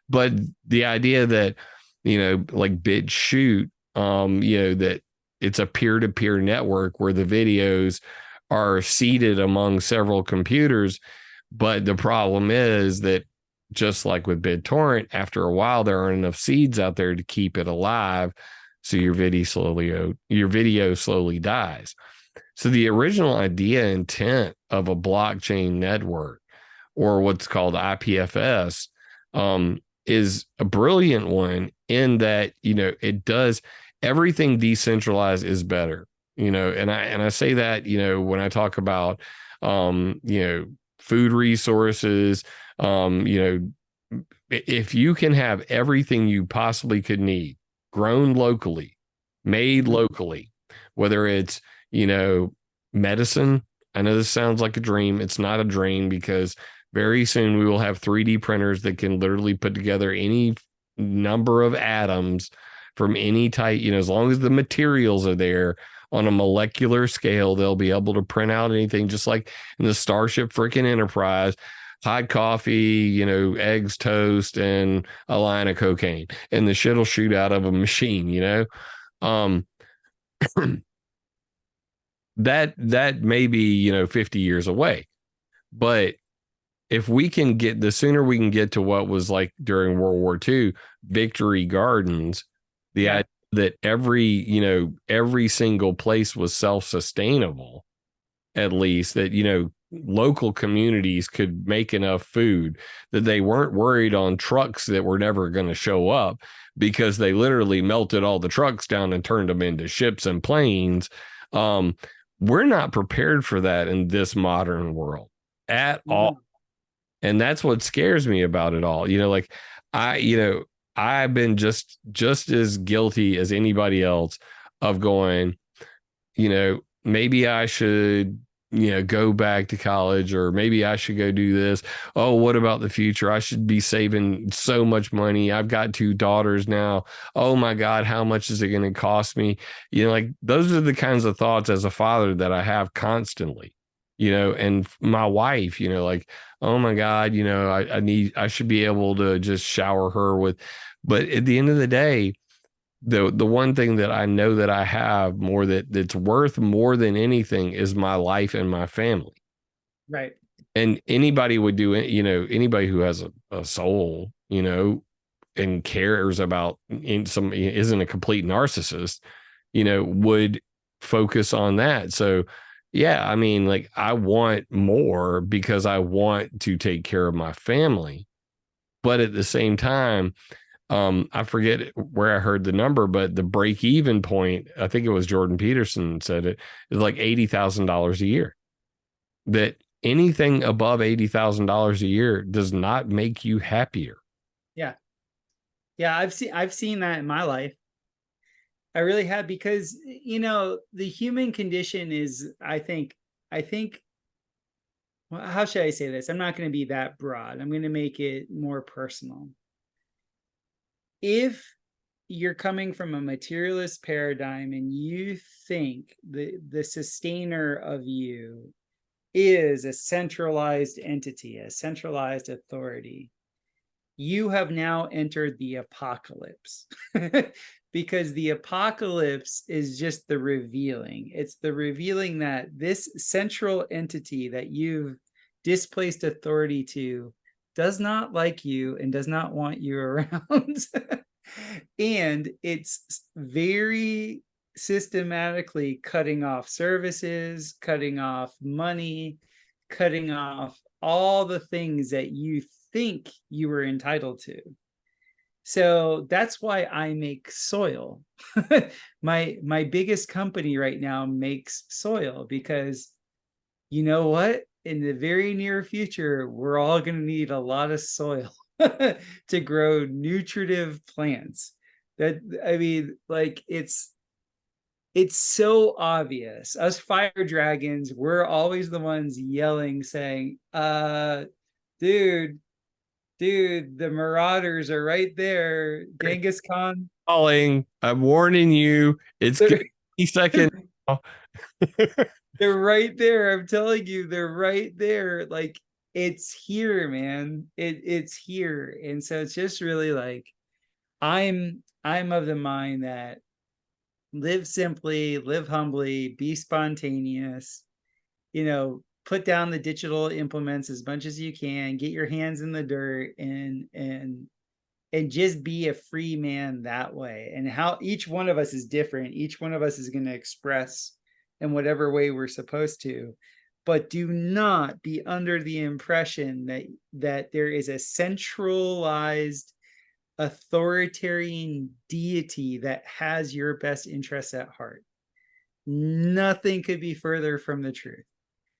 But the idea that, like BitChute, that it's a peer-to-peer network where the videos are seeded among several computers. But the problem is that, just like with BitTorrent, after a while, there aren't enough seeds out there to keep it alive. So your video slowly dies. So the original idea, intent of a blockchain network, or what's called IPFS, is a brilliant one in that, it does everything decentralized is better, and I say that, when I talk about, food resources, if you can have everything you possibly could need grown locally, made locally, whether it's, medicine. I know this sounds like a dream. It's not a dream, because very soon we will have 3D printers that can literally put together any number of atoms from any type, as long as the materials are there on a molecular scale, they'll be able to print out anything, just like in the Starship freaking Enterprise. Hot coffee, eggs, toast, and a line of cocaine, and the shit will shoot out of a machine, that may be, 50 years away. But if we can the sooner we can get to what was like during World War II, Victory Gardens, the idea that every single place was self-sustainable, at least that, local communities could make enough food that they weren't worried on trucks that were never going to show up, because they literally melted all the trucks down and turned them into ships and planes. We're not prepared for that in this modern world at all. And that's what scares me about it all. Like I've been just as guilty as anybody else of going, maybe I should, go back to college, or maybe I should go do this. Oh, what about the future? I should be saving so much money. I've got 2 daughters now. Oh my God, how much is it going to cost me? Like those are the kinds of thoughts as a father that I have constantly, and my wife, like, oh my God, I should be able to just shower her with, but at the end of the day, the one thing that I know that I have more that's worth more than anything is my life and my family. Right. And anybody would do it, anybody who has a soul, and cares about isn't a complete narcissist, would focus on that. So yeah, I mean, like I want more because I want to take care of my family. But at the same time, I forget where I heard the number, but the break even point, I think it was Jordan Peterson said it, is like $80,000 a year. That anything above $80,000 a year does not make you happier. Yeah. Yeah, I've seen that in my life. I really have, because the human condition is, I think, well, how should I say this? I'm not going to be that broad. I'm going to make it more personal. If you're coming from a materialist paradigm and you think the sustainer of you is a centralized entity, a centralized authority, you have now entered the apocalypse. Because the apocalypse is just the revealing. It's the revealing that this central entity that you've displaced authority to does not like you and does not want you around. And it's very systematically cutting off services, cutting off money, cutting off all the things that you think you were entitled to. So that's why I make soil. My biggest company right now makes soil, because you know what? In the very near future, we're all going to need a lot of soil to grow nutritive plants. That, I mean, like, it's so obvious. Us fire dragons, we're always the ones yelling, saying, dude, the marauders are right there. Genghis Khan. Calling. I'm warning you. It's 50 seconds. They're right there. I'm telling you, they're right there. Like, it's here, man. It's here. And so it's just really like, I'm of the mind that live simply, live humbly, be spontaneous, put down the digital implements as much as you can, get your hands in the dirt, and just be a free man that way. And how each one of us is different. Each one of us is going to express in whatever way we're supposed to. But do not be under the impression that there is a centralized authoritarian deity that has your best interests at heart. Nothing could be further from the truth.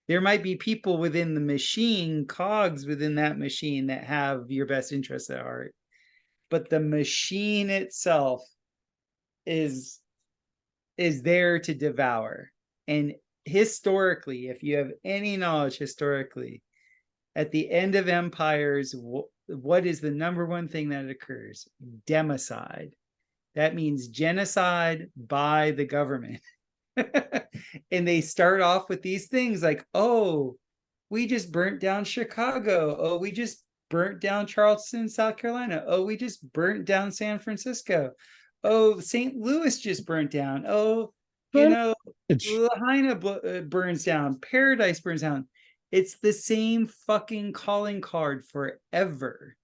There might be people within the machine, cogs within that machine, that have your best interests at heart. But the machine itself is there to devour. And historically, if you have any knowledge historically, at the end of empires, what is the number one thing that occurs? Democide. That means genocide by the government. And they start off with these things like, oh, we just burnt down Chicago. Oh, we just burnt down Charleston, South Carolina. Oh, we just burnt down San Francisco. Oh, St. Louis just burnt down. Oh, Lahaina burns down. Paradise burns down. It's the same fucking calling card forever.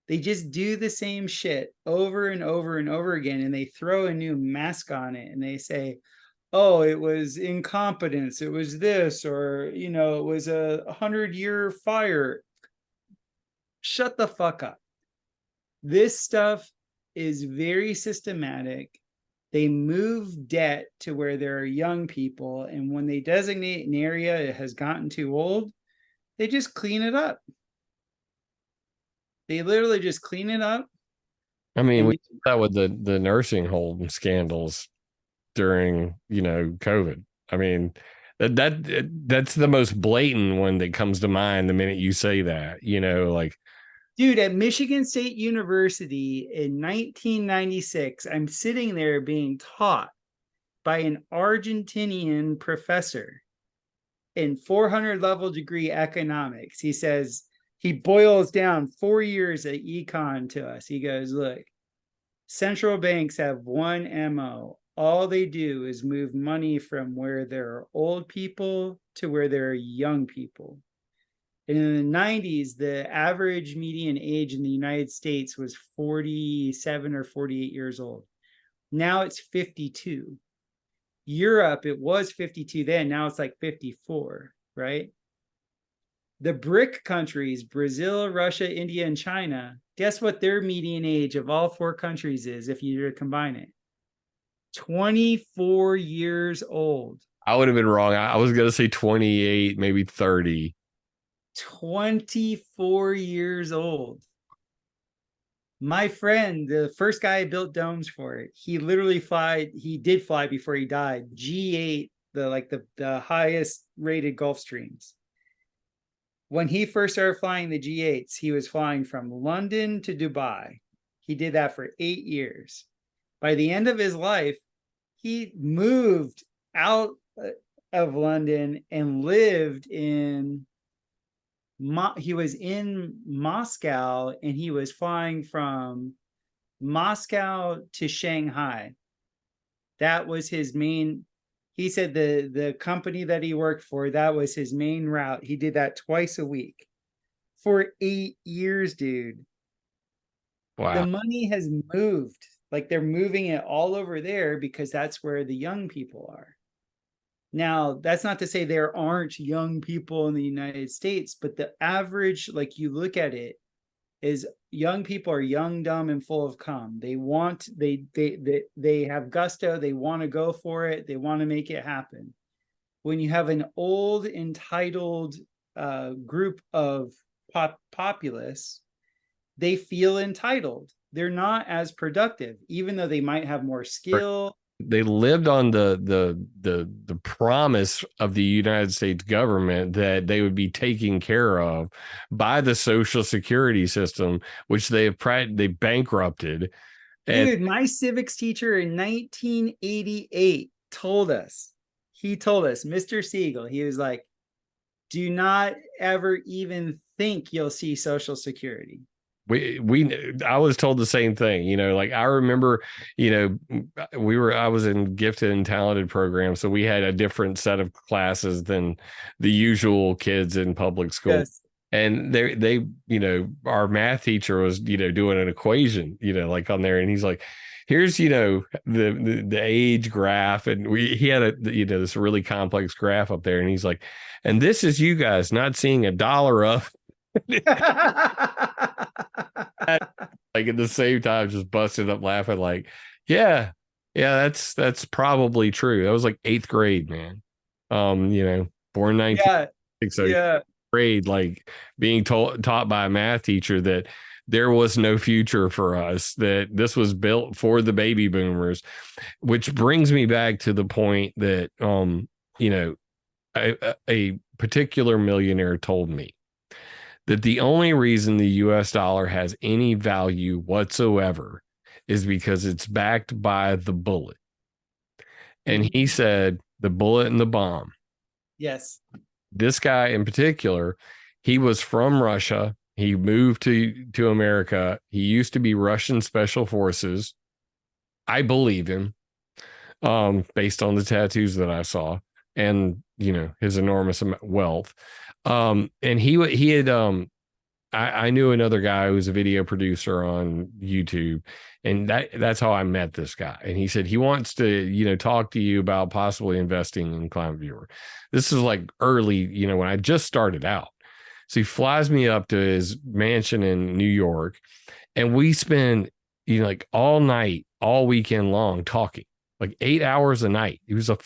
They just do the same shit over and over and over again, and they throw a new mask on it, and they say, oh, it was incompetence, it was this, or, it was a 100-year fire. Shut the fuck up. This stuff is very systematic. They move debt to where there are young people, and when they designate an area it has gotten too old, they just clean it up. They literally just clean it up. I mean, we did that with the nursing home scandals during, COVID. I mean, that's the most blatant one that comes to mind the minute you say that, like. Dude, at Michigan State University in 1996, I'm sitting there being taught by an Argentinian professor in 400 level degree economics. He says, he boils down 4 years at econ to us. He goes, look, central banks have one MO. All they do is move money from where there are old people to where there are young people. And in the 90s, the average median age in the United States was 47 or 48 years old. Now it's 52. Europe, it was 52 then. Now it's like 54, right? The BRIC countries, Brazil, Russia, India, and China, guess what their median age of all four countries is if you were to combine it? 24 years old. I would have been wrong. I was going to say 28, maybe 30. 24 years old. My friend, the first guy I built domes for, he literally did fly before he died, G8, the highest rated Gulfstreams. When he first started flying the G8s, he was flying from London to Dubai. He did that for 8 years. By the end of his life, he moved out of London and lived in he was in Moscow, and he was flying from Moscow to Shanghai. That was his main. He said the company that he worked for, that was his main route. He did that twice a week for 8 years, dude. Wow. The money has moved. Like, they're moving it all over there because that's where the young people are. Now, that's not to say there aren't young people in the United States, but the average, like you look at it, is young people are young, dumb, and full of cum. They have gusto, they want to go for it, they want to make it happen. When you have an old, entitled group of populace, they feel entitled. They're not as productive, even though they might have more skill. They lived on the promise of the United States government that they would be taken care of by the Social Security system, which they bankrupted. Dude, my civics teacher in 1988 told us, Mr. Siegel, he was like, do not ever even think you'll see Social Security. I was told the same thing, you know, like I remember, you know, I was in gifted and talented program. So we had a different set of classes than the usual kids in public school. Yes. And they, you know, our math teacher was, you know, doing an equation, you know, like on there. And he's like, here's, you know, the age graph. And he had you know, this really complex graph up there. And he's like, and this is you guys not seeing a dollar of like at the same time just busted up laughing like yeah that's probably true. That was like 8th grade, man. You know, born 19 so yeah, grade, like being taught by a math teacher that there was no future for us, that this was built for the baby boomers, which brings me back to the point that you know, a particular millionaire told me that the only reason the US dollar has any value whatsoever is because it's backed by the bullet. And he said the bullet and the bomb. Yes. This guy in particular, he was from Russia. He moved to America. He used to be Russian Special Forces. I believe him, based on the tattoos that I saw and, you know, his enormous wealth. And he had I knew another guy who was a video producer on YouTube, and that's how I met this guy. And he said he wants to, you know, talk to you about possibly investing in ClimateViewer. This is like early, you know, when I just started out. So he flies me up to his mansion in New York, and we spend, you know, like all night, all weekend long talking. Like 8 hours a night. He was a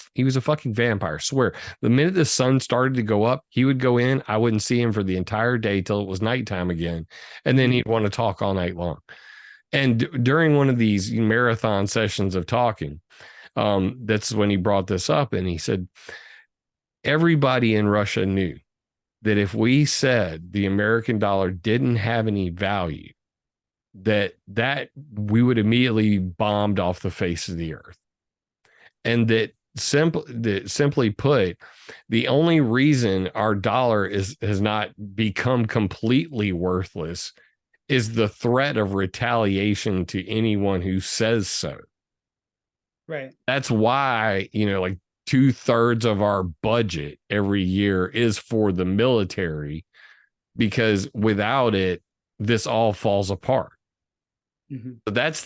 fucking vampire. I swear. The minute the sun started to go up, he would go in. I wouldn't see him for the entire day till it was nighttime again. And then he'd want to talk all night long. And during one of these marathon sessions of talking, that's when he brought this up. And he said, everybody in Russia knew that if we said the American dollar didn't have any value, that we would immediately be bombed off the face of the earth. And that simply put, the only reason our dollar has not become completely worthless is the threat of retaliation to anyone who says so. Right. That's why, you know, like 2/3 of our budget every year is for the military, because without it, this all falls apart. Mm-hmm. So that's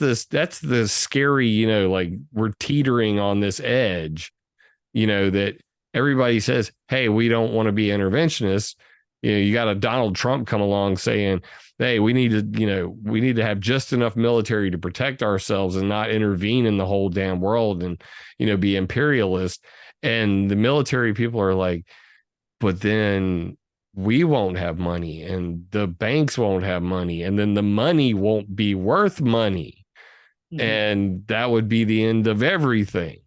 the scary, you know, like we're teetering on this edge, you know, that everybody says, hey, we don't want to be interventionists. You know, you got a Donald Trump come along saying, hey, we need to have just enough military to protect ourselves and not intervene in the whole damn world and, you know, be imperialist. And the military people are like, but then we won't have money and the banks won't have money, and then the money won't be worth money. Mm-hmm. And that would be the end of everything.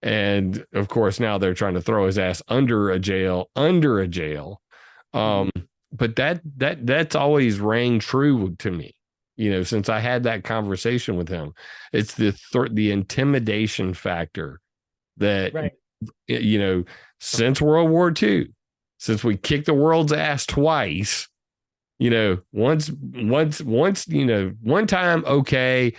And of course, now they're trying to throw his ass under a jail. But that's always rang true to me, you know, since I had that conversation with him. It's the intimidation factor that, right, you know, since World War II, since we kicked the world's ass twice, you know, once, you know, one time, okay,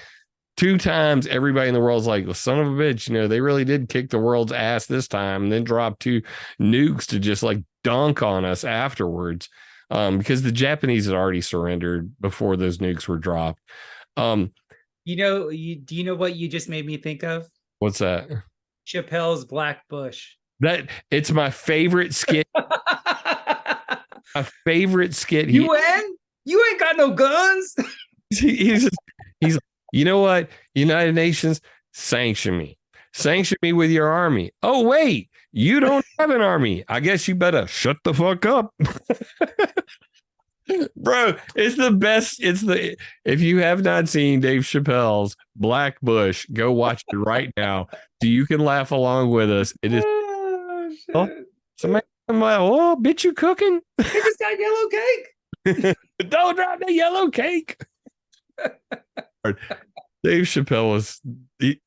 2 times, everybody in the world's like, well, son of a bitch, you know, they really did kick the world's ass this time, and then drop 2 nukes to just like dunk on us afterwards, because the Japanese had already surrendered before those nukes were dropped. You know, do you know what you just made me think of? What's that? Chappelle's Black Bush. That it's my favorite skit. My favorite skit. UN? You ain't got no guns. He's you know what? United Nations, sanction me with your army. Oh, wait, you don't have an army. I guess you better shut the fuck up. Bro, it's the best. If you have not seen Dave Chappelle's Black Bush, go watch it right now so you can laugh along with us. It is somebody, I'm like, oh, bitch, you cooking? Niggas got yellow cake. Don't drop the yellow cake. Dave Chappelle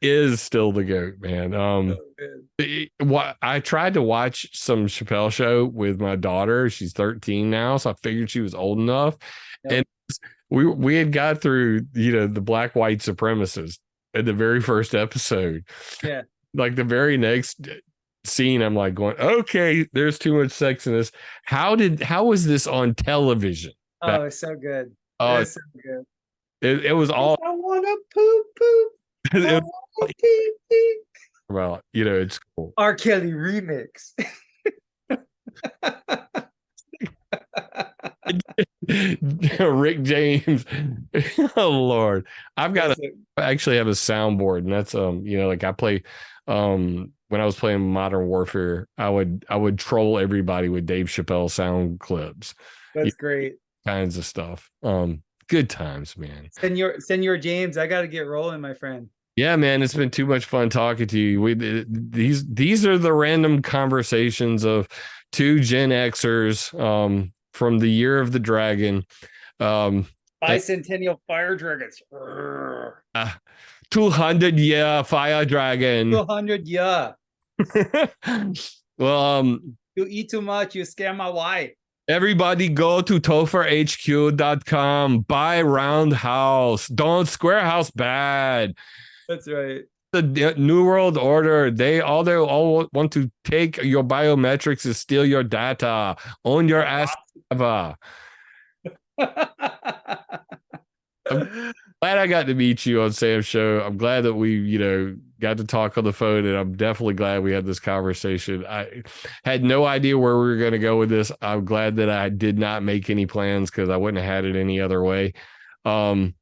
is still the GOAT, man. I tried to watch some Chappelle show with my daughter. She's 13 now, so I figured she was old enough. Yep. And we had got through, the black white supremacists in the very first episode. Yeah. Like the very next scene, I'm like going, okay, there's too much sex in this. How was this on television? Oh, it's so good. It's so good. It was all. I want to poop. I want to pee pee. Well, it's cool. R. Kelly remix. Rick James. Oh Lord, I actually have a soundboard, and that's like I play. When I was playing Modern Warfare, I would troll everybody with Dave Chappelle sound clips. That's great. Kinds of stuff. Good times, man. Senor James, I got to get rolling, my friend. Yeah, man, it's been too much fun talking to you. These are the random conversations of two Gen Xers from the year of the dragon. Bicentennial fire dragons. 200 year fire dragon. 200 year. Well, you eat too much, you scare my wife. Everybody go to topherhq.com. Buy Roundhouse. Don't Squarehouse bad. That's right. The New World Order. They all want to take your biometrics and steal your data. Own your ass. I'm glad I got to meet you on Sam's show. I'm glad that we, got to talk on the phone, and I'm definitely glad we had this conversation. I had no idea where we were going to go with this. I'm glad that I did not make any plans because I wouldn't have had it any other way. Awesome.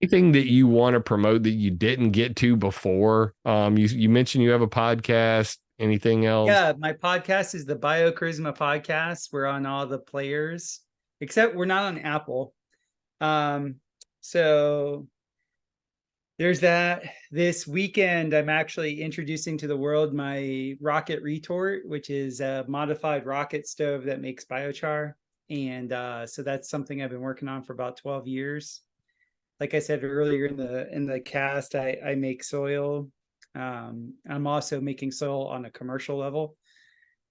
Anything that you want to promote that you didn't get to before? You mentioned you have a podcast. Anything else? Yeah, my podcast is the Biocharisma podcast. We're on all the players, except we're not on Apple. So there's that. This weekend, I'm actually introducing to the world my rocket retort, which is a modified rocket stove that makes biochar. And so that's something I've been working on for about 12 years. Like I said earlier in the cast, I make soil. I'm also making soil on a commercial level.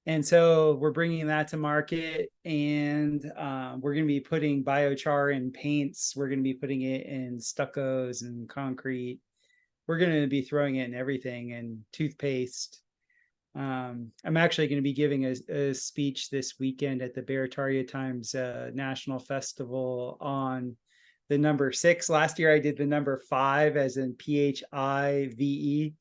And so we're bringing that to market, and we're going to be putting biochar in paints. We're going to be putting it in stuccos and concrete. We're going to be throwing it in everything, and toothpaste. I'm actually going to be giving a speech this weekend at the Barataria Times National Festival on the number 6. Last year I did the number 5, as in PHIVE.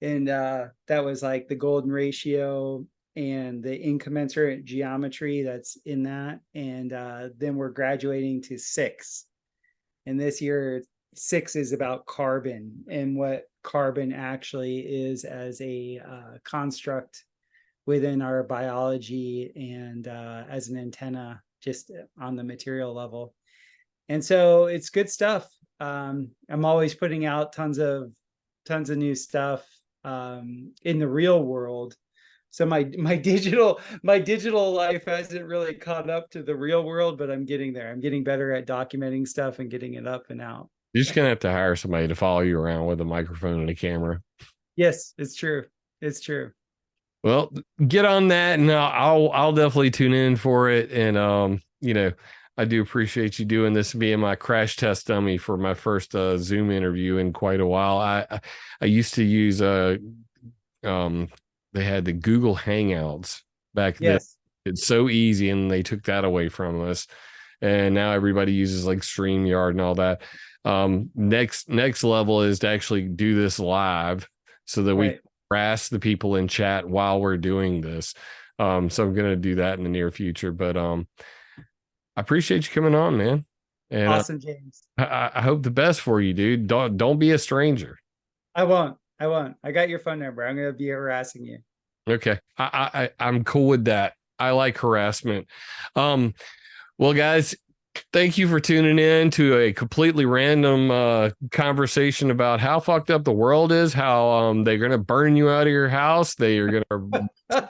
And that was like the golden ratio and the incommensurate geometry that's in that. And then we're graduating to 6. And this year 6 is about carbon and what carbon actually is as a construct within our biology and as an antenna just on the material level. And so it's good stuff. I'm always putting out tons of new stuff in the real world. So my digital life hasn't really caught up to the real world, but I'm getting there. I'm getting better at documenting stuff and getting it up and out. You're just gonna have to hire somebody to follow you around with a microphone and a camera. Yes, it's true. It's true. Well, get on that, and I'll definitely tune in for it. And I do appreciate you doing this, being my crash test dummy for my first Zoom interview in quite a while. I used to use they had the Google Hangouts back then. It's so easy, and they took that away from us. And now everybody uses like StreamYard and all that. Next level is to actually do this live so that we harass the people in chat while we're doing this. So I'm going to do that in the near future. But I appreciate you coming on, man. And awesome, James. I hope the best for you, dude. Don't be a stranger. I won't. I got your phone number. I'm going to be harassing you. Okay. I'm cool with that. I like harassment. Well, guys, thank you for tuning in to a completely random conversation about how fucked up the world is, how they're going to burn you out of your house. They are going to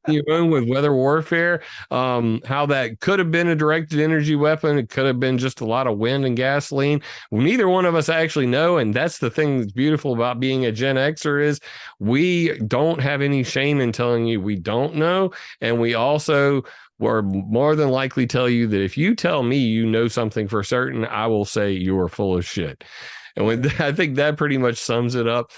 you in with weather warfare, how that could have been a directed energy weapon. It could have been just a lot of wind and gasoline. Well, neither one of us actually know. And that's the thing that's beautiful about being a Gen Xer is we don't have any shame in telling you we don't know. And we also will more than likely tell you that if you tell me you know something for certain, I will say you are full of shit. And I think that pretty much sums it up.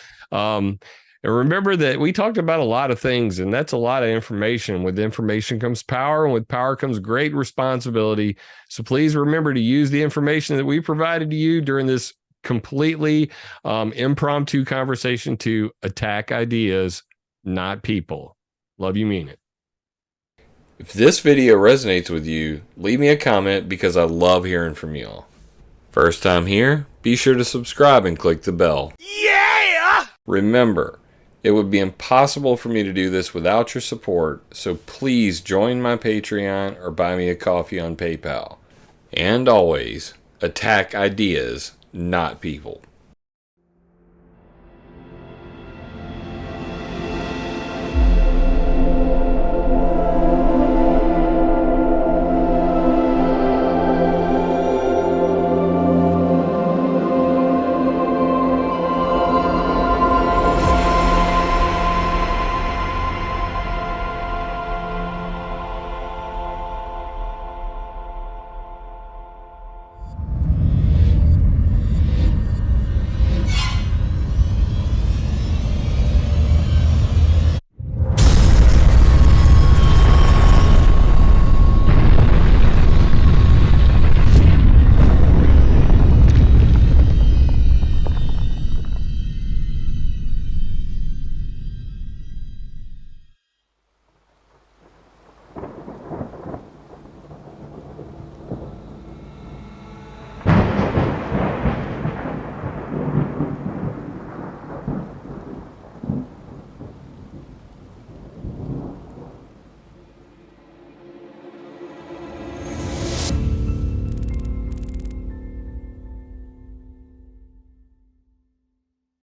And remember that we talked about a lot of things, and that's a lot of information. With information comes power, and with power comes great responsibility. So please remember to use the information that we provided to you during this completely impromptu conversation to attack ideas, not people. Love you, mean it. If this video resonates with you, leave me a comment because I love hearing from y'all. First time here, be sure to subscribe and click the bell. Yeah! Remember, it would be impossible for me to do this without your support, so please join my Patreon or buy me a coffee on PayPal. And always, attack ideas, not people.